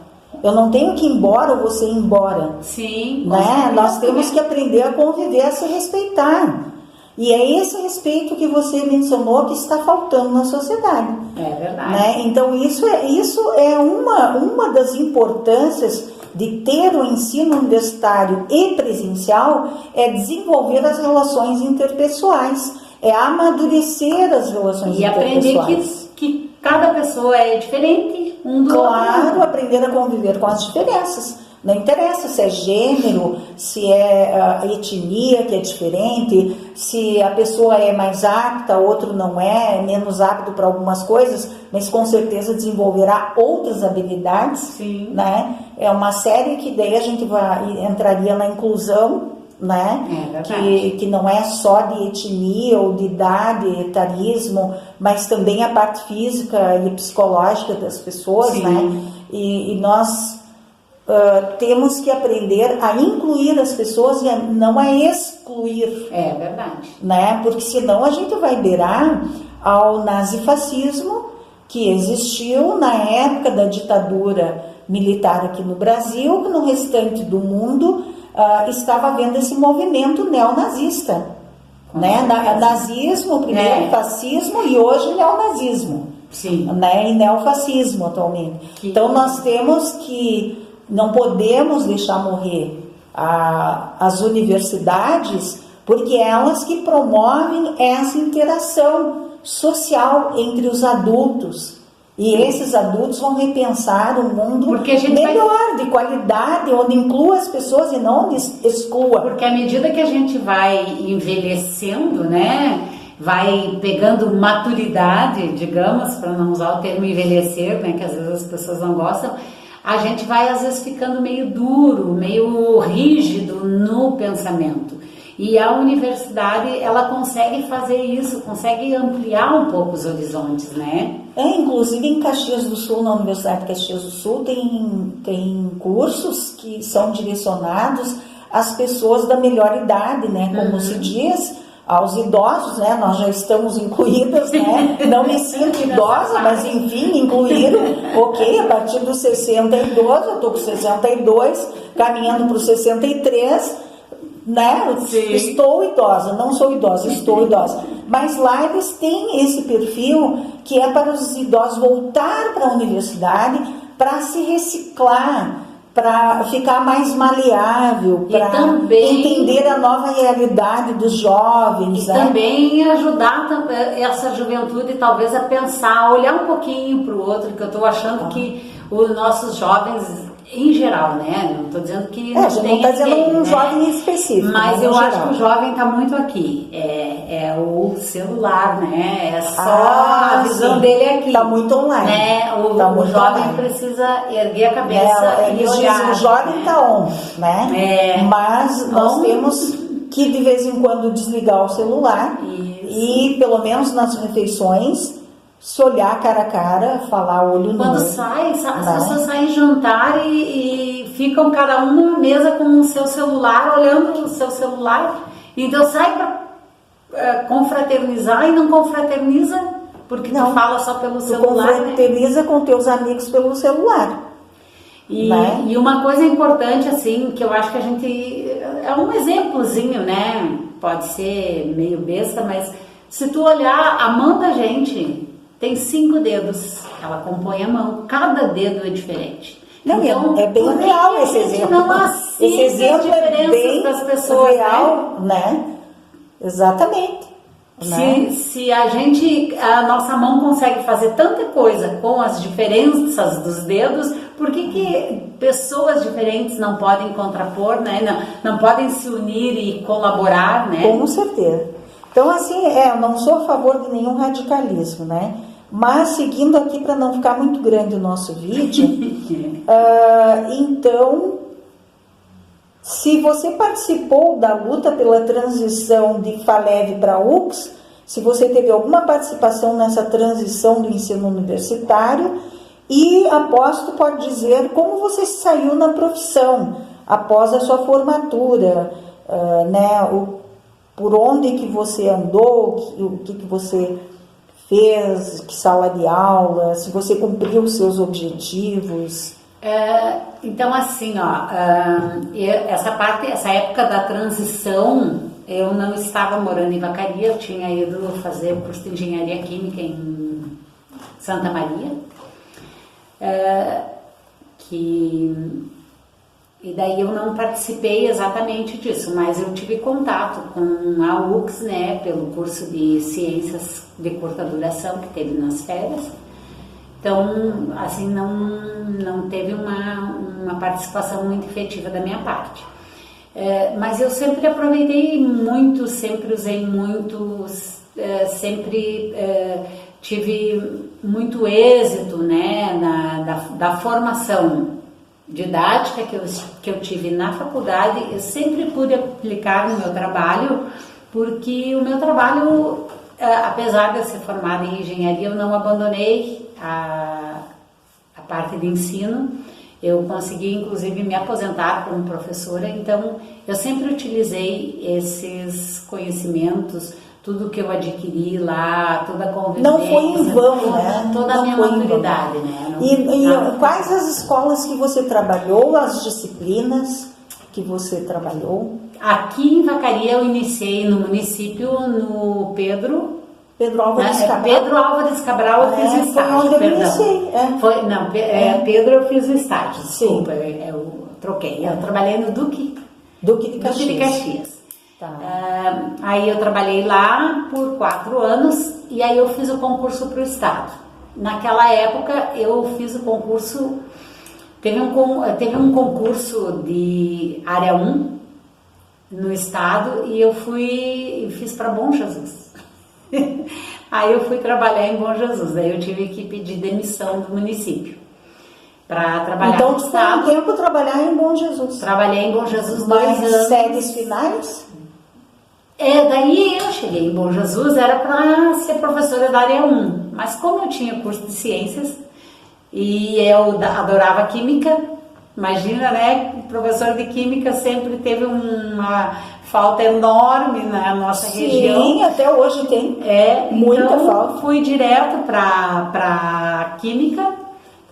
Eu não tenho que ir embora ou você ir embora. Sim. Né? Nós temos que aprender a conviver, a se respeitar. E é esse respeito que você mencionou que está faltando na sociedade. É verdade. Né? Então isso é uma das importâncias de ter o ensino universitário e presencial é desenvolver as relações interpessoais, é amadurecer as relações e interpessoais. aprender que cada pessoa é diferente um do outro. Claro, aprender a conviver com as diferenças. Não interessa se é gênero, se é etnia que é diferente, se a pessoa é mais apta, outro não é menos apto para algumas coisas, mas com certeza desenvolverá outras habilidades. Sim. Né? É uma série que daí a gente entraria na inclusão, né? Que não é só de etnia ou de idade, etarismo, mas também a parte física e psicológica das pessoas. Sim. Né? E nós temos que aprender a incluir as pessoas e não a excluir. É verdade. Né? Porque senão a gente vai beirar ao nazifascismo que existiu na época da ditadura militar aqui no Brasil, que no restante do mundo estava havendo esse movimento neonazista. Né? Nazismo, primeiro fascismo e hoje neonazismo. Sim. Né? E neofascismo atualmente. Então nós temos que não podemos deixar morrer as universidades, porque elas que promovem essa interação social entre os adultos. E esses adultos vão repensar um mundo melhor, de qualidade, onde inclua as pessoas e não exclua. Porque à medida que a gente vai envelhecendo, né, vai pegando maturidade, digamos, para não usar o termo envelhecer, né, que às vezes as pessoas não gostam, a gente vai às vezes ficando meio duro, meio rígido no pensamento. E a universidade, ela consegue fazer isso, consegue ampliar um pouco os horizontes, né? Inclusive em Caxias do Sul, na Universidade de Caxias do Sul, tem cursos que são direcionados às pessoas da melhor idade, né? Como se diz, aos idosos, né? Nós já estamos incluídas, né? Não me sinto idosa, mas enfim, incluíram. Ok, a partir dos 62, eu estou com 62, caminhando para os 63, né? Sim. Estou idosa, não sou idosa, estou idosa. Mas lá eles têm esse perfil que é para os idosos voltar para a universidade para se reciclar, para ficar mais maleável, para entender a nova realidade dos jovens. E também ajudar essa juventude talvez a pensar, a olhar um pouquinho para o outro, que eu estou achando que os nossos jovens em geral, né? Não estou dizendo que a gente não está dizendo um jovem específico. Mas eu acho que o jovem está muito aqui. É o celular, né? É só a visão dele aqui. Está muito online. Né? O jovem precisa erguer a cabeça e olhar. O jovem está on, né? Mas nós temos que de vez em quando desligar o celular e pelo menos nas refeições se olhar cara a cara, falar olho no olho. Quando sai, as pessoas saem jantar e ficam cada um na mesa com o seu celular, olhando o seu celular. Então sai para confraternizar e não confraterniza porque tu fala só pelo celular. Tu confraterniza com teus amigos pelo celular. E uma coisa importante, assim, que eu acho que a gente... É um exemplozinho, né? Pode ser meio besta, mas se tu olhar a mão da gente... Tem 5 dedos, ela compõe a mão, cada dedo é diferente. Não, então, é bem real esse exemplo. Esse exemplo é bem das pessoas, real, né? Exatamente. Se a nossa mão consegue fazer tanta coisa com as diferenças dos dedos, por que pessoas diferentes não podem contrapor, né? Não podem se unir e colaborar, né? Com certeza. Então, assim, eu não sou a favor de nenhum radicalismo, né? Mas, seguindo aqui, para não ficar muito grande o nosso vídeo, então, se você participou da luta pela transição de FALEV para UX, se você teve alguma participação nessa transição do ensino universitário, e após tu pode dizer como você saiu na profissão, após a sua formatura, né? Por onde que você andou, o que você fez, que sala de aula, se você cumpriu os seus objetivos. Então, assim, essa época da transição, eu não estava morando em Vacaria, eu tinha ido fazer curso de engenharia química em Santa Maria, que E daí eu não participei exatamente disso, mas eu tive contato com a UX, né, pelo curso de ciências de curta duração que teve nas férias. Então, assim, não teve uma participação muito efetiva da minha parte. Mas eu sempre aproveitei muito, sempre usei muito, sempre tive muito êxito, né, da formação didática que eu tive na faculdade. Eu sempre pude aplicar no meu trabalho, porque o meu trabalho, apesar de eu ser formada em engenharia, eu não abandonei a parte de ensino. Eu consegui, inclusive, me aposentar como professora, então eu sempre utilizei esses conhecimentos, tudo que eu adquiri lá, toda a convivência. Não foi em vão, né? Toda a minha maturidade, né? E quais as escolas que você trabalhou, as disciplinas que você trabalhou? Aqui em Vacaria eu iniciei no município, no Pedro Álvares Cabral. Pedro Álvares Cabral eu fiz o estágio, foi onde eu iniciei. Pedro eu fiz o estágio, desculpa, eu troquei. Eu trabalhei no Duque de Caxias. Tá. Aí eu trabalhei lá por 4 anos e aí eu fiz o concurso para o estado. Naquela época eu fiz o concurso, teve um concurso de área 1 no estado e eu fiz para Bom Jesus. Aí eu fui trabalhar em Bom Jesus, aí eu tive que pedir demissão do município para trabalhar então, no estado. Então, foi um tempo trabalhar em Bom Jesus. Trabalhei em Bom Jesus 2 Mais anos. séries finais? Daí eu cheguei em Bom Jesus, era para ser professora da área 1, mas como eu tinha curso de ciências e eu adorava química, imagina, né, professor de química sempre teve uma falta enorme na nossa região. Sim, até hoje tem muita então, falta. Fui direto para química,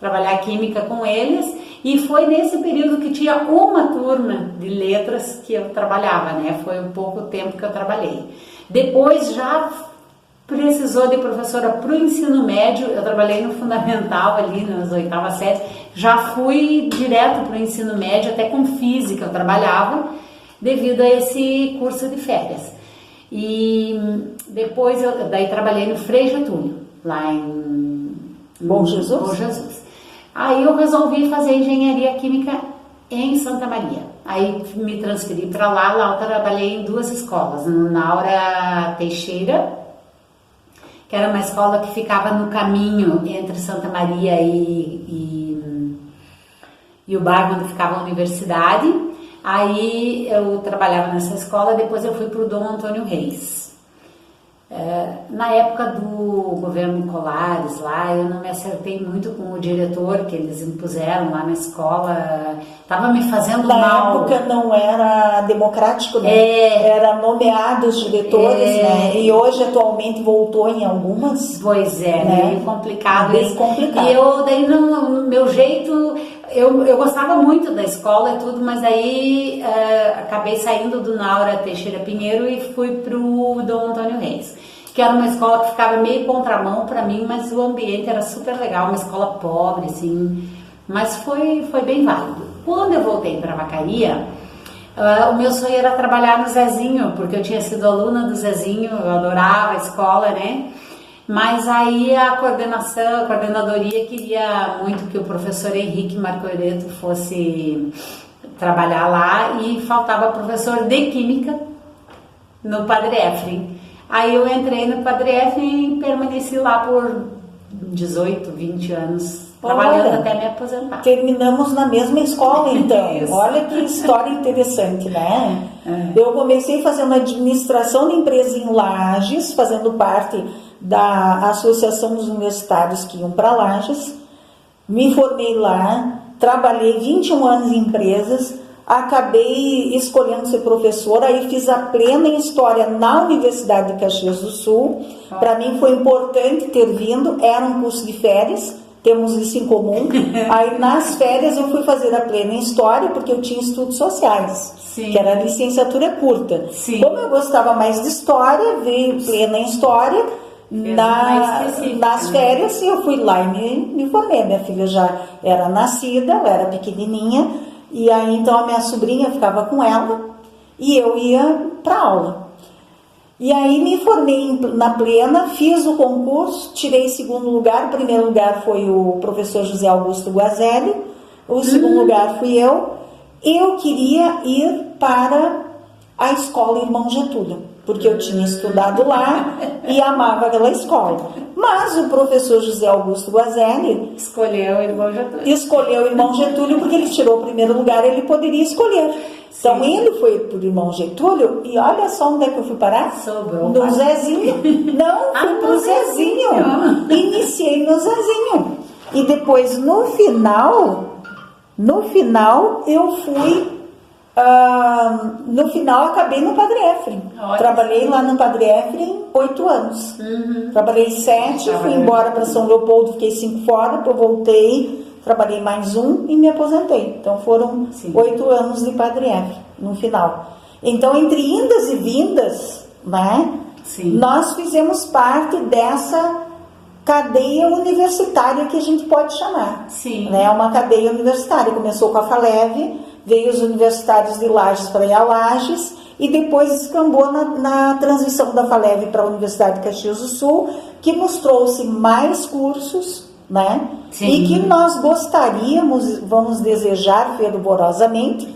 trabalhar química com eles, e foi nesse período que tinha uma turma de letras que eu trabalhava, né? Foi um pouco tempo que eu trabalhei. Depois já precisou de professora para o ensino médio, eu trabalhei no fundamental ali, nas 8ª série, já fui direto para o ensino médio, até com física eu trabalhava, devido a esse curso de férias. E depois daí trabalhei no Frei Getúlio, lá em Bom Jesus. Bom Jesus. Aí eu resolvi fazer engenharia química em Santa Maria. Aí me transferi para lá eu trabalhei em 2 escolas, no Naura Teixeira, que era uma escola que ficava no caminho entre Santa Maria e o bairro onde ficava a universidade. Aí eu trabalhava nessa escola, depois eu fui para o Dom Antônio Reis. Na época do governo Colares lá, eu não me acertei muito com o diretor que eles impuseram lá na escola, estava me fazendo mal. Na época não era democrático, né? Era nomeados diretores, né? E hoje atualmente voltou em algumas. Pois é, né? Meio complicado. Bem complicado. E eu daí no meu jeito, eu gostava muito da escola e tudo, mas aí acabei saindo do Naura Teixeira Pinheiro e fui pro Dom Antônio Reis, que era uma escola que ficava meio contramão para mim, mas o ambiente era super legal, uma escola pobre, assim, mas foi bem válido. Quando eu voltei para Vacaria, o meu sonho era trabalhar no Zezinho, porque eu tinha sido aluna do Zezinho, eu adorava a escola, né? Mas aí a coordenadoria queria muito que o professor Henrique Marcoreto fosse trabalhar lá e faltava professor de química no Padre Efraim. Aí eu entrei no Padre Efraim e permaneci lá por 18, 20 anos, trabalhando até me aposentar. Terminamos na mesma escola, então. Olha que história interessante, né? Eu comecei fazendo administração de empresa em Lages, fazendo parte da Associação dos Universitários que iam para Lages. Me formei lá, trabalhei 21 anos em empresas, acabei escolhendo ser professora, aí fiz a plena em História na Universidade de Caxias do Sul. Para mim foi importante ter vindo, era um curso de férias, temos isso em comum. Aí nas férias eu fui fazer a plena em História, porque eu tinha estudos sociais, que era a licenciatura curta. Sim. Como eu gostava mais de História, veio plena em História. Nas férias eu fui lá e me formei. Minha filha já era nascida, ela era pequenininha, E aí então a minha sobrinha ficava com ela e eu ia para aula. E aí me formei na Plena, fiz o concurso, tirei segundo lugar. O primeiro lugar foi o professor José Augusto Guazelli, o segundo lugar fui eu. Eu queria ir para a escola Irmão Getúlio, porque eu tinha estudado lá e amava aquela escola. Mas o professor José Augusto Guazelli Escolheu o Irmão Getúlio. escolheu o Irmão Getúlio porque ele tirou o primeiro lugar, ele poderia escolher. Então ele foi para o Irmão Getúlio e olha só onde é que eu fui parar? Sobrou. No Zezinho. Não, fui para o Zezinho. Iniciei no Zezinho. E depois no final eu fui... no final acabei no Padre Efrem. Trabalhei lá no Padre Efrem 8 anos. Trabalhei 7, fui embora para São Leopoldo, fiquei 5 fora, depois voltei, trabalhei mais 1 e me aposentei. Então foram 8 anos de Padre Efrem no final. Então entre indas e vindas, né, nós fizemos parte dessa cadeia universitária que a gente pode chamar. Né, uma cadeia universitária. Começou com a FALEV, veio os universitários de Lages para ir a Lages e depois escambou na transição da FALEV para a Universidade de Caxias do Sul, que nos trouxe mais cursos, né? E que nós gostaríamos, vamos desejar fervorosamente,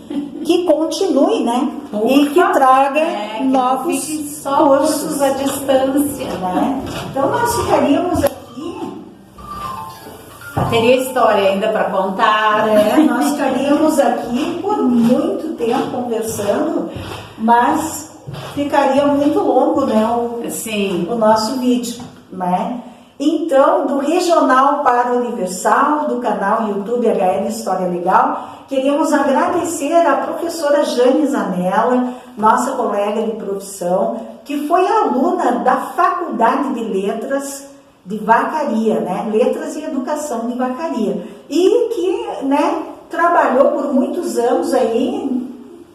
que continue, né? E que traga novos cursos à distância. Né? Então nós ficaríamos aqui. Teria história ainda para contar. Nós ficaríamos aqui por muito tempo conversando, mas ficaria muito longo, né, o nosso vídeo, né? Então, do regional para o universal, do canal YouTube HL História Legal, queríamos agradecer à professora Jane Zanella, nossa colega de profissão, que foi aluna da Faculdade de Letras de Vacaria, né? Letras e Educação de Vacaria, e que, né, trabalhou por muitos anos aí,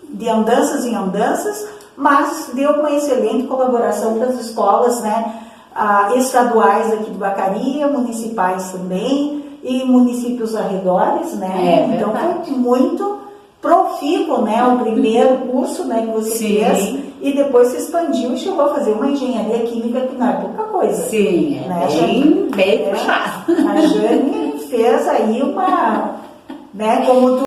de andanças em andanças, mas deu uma excelente colaboração para as escolas, né, estaduais aqui de Vacaria, municipais também, e municípios arredores, né? Então foi muito profícuo, né, o primeiro curso, né, que você fez, e depois se expandiu e chegou a fazer uma engenharia química, que não é pouca coisa. Né? Bem puxado. A Jane fez aí uma, né, como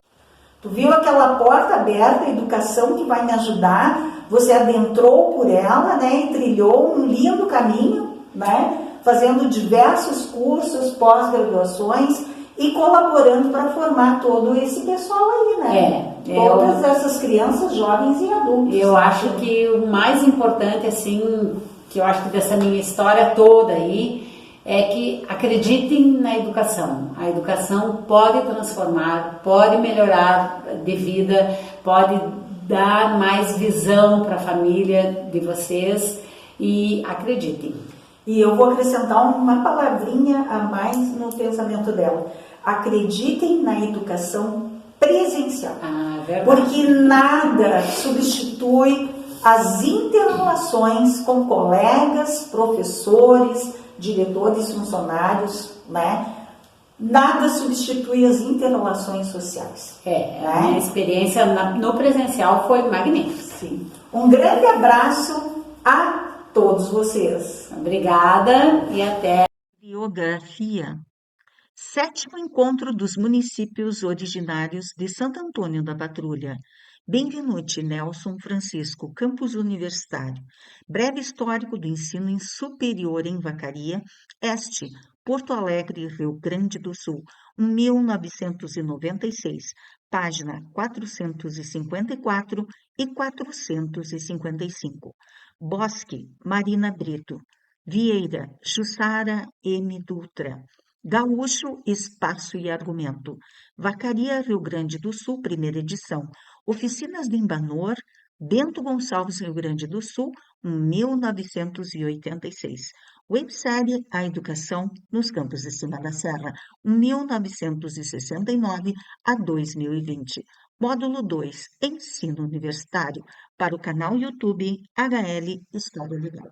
tu viu aquela porta aberta, a educação que vai me ajudar, você adentrou por ela, né, e trilhou um lindo caminho, né, fazendo diversos cursos, pós-graduações e colaborando para formar todo esse pessoal aí, né? Todas essas crianças, jovens e adultos. Eu acho que o mais importante, assim, que eu acho que dessa minha história toda aí, é que acreditem na educação. A educação pode transformar, pode melhorar de vida, pode dar mais visão para a família de vocês, e acreditem. E eu vou acrescentar uma palavrinha a mais no pensamento dela. Acreditem na educação presencial. Porque nada substitui as interrelações com colegas, professores, diretores, funcionários, né? Nada substitui as interrelações sociais. A minha experiência no presencial foi magnífica. Um grande abraço a todos vocês. Obrigada e até. Biografia. 7º Encontro dos Municípios Originários de Santo Antônio da Patrulha. Benvenuti Nelson Francisco, Campus Universitário. Breve histórico do ensino superior em Vacaria, Este, Porto Alegre, Rio Grande do Sul, 1996, página 454 e 455. Bosque, Marina Brito. Vieira, Jussara M. Dutra. Gaúcho, Espaço e Argumento. Vacaria, Rio Grande do Sul, primeira edição. Oficinas de Embanor, Bento Gonçalves, Rio Grande do Sul, 1986. Websérie A Educação nos Campos de Cima da Serra, 1969 a 2020. Módulo 2, Ensino Universitário, para o canal YouTube HL História Legal.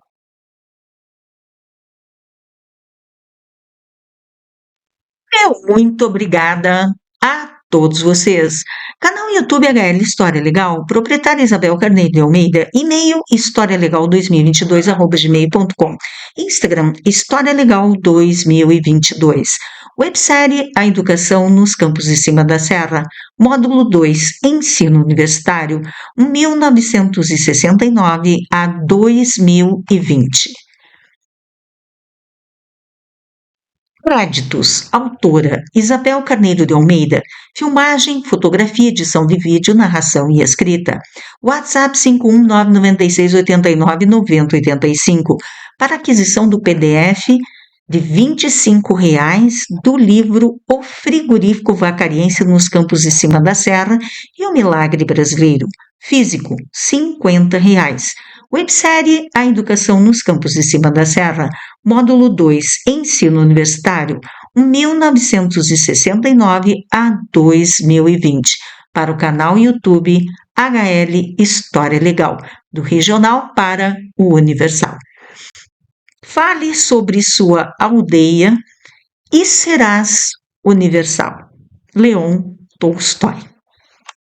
Muito obrigada a todos vocês. Canal YouTube HL História Legal, proprietária Isabel Carneiro de Almeida, e-mail historialegal2022@gmail.com, Instagram História Legal 2022, websérie A Educação nos Campos de Cima da Serra, módulo 2, Ensino Universitário, 1969 a 2020. Créditos: autora Isabel Carneiro de Almeida, filmagem, fotografia, edição de vídeo, narração e escrita. WhatsApp 51996899085 para aquisição do PDF de R$ 25 do livro O Frigorífico Vacariense nos Campos de Cima da Serra e o Milagre Brasileiro. Físico, R$ 50. Websérie A Educação nos Campos de Cima da Serra, módulo 2, Ensino Universitário, 1969 a 2020, para o canal YouTube HL História Legal, do regional para o universal. Fale sobre sua aldeia e serás universal. Leon Tolstói.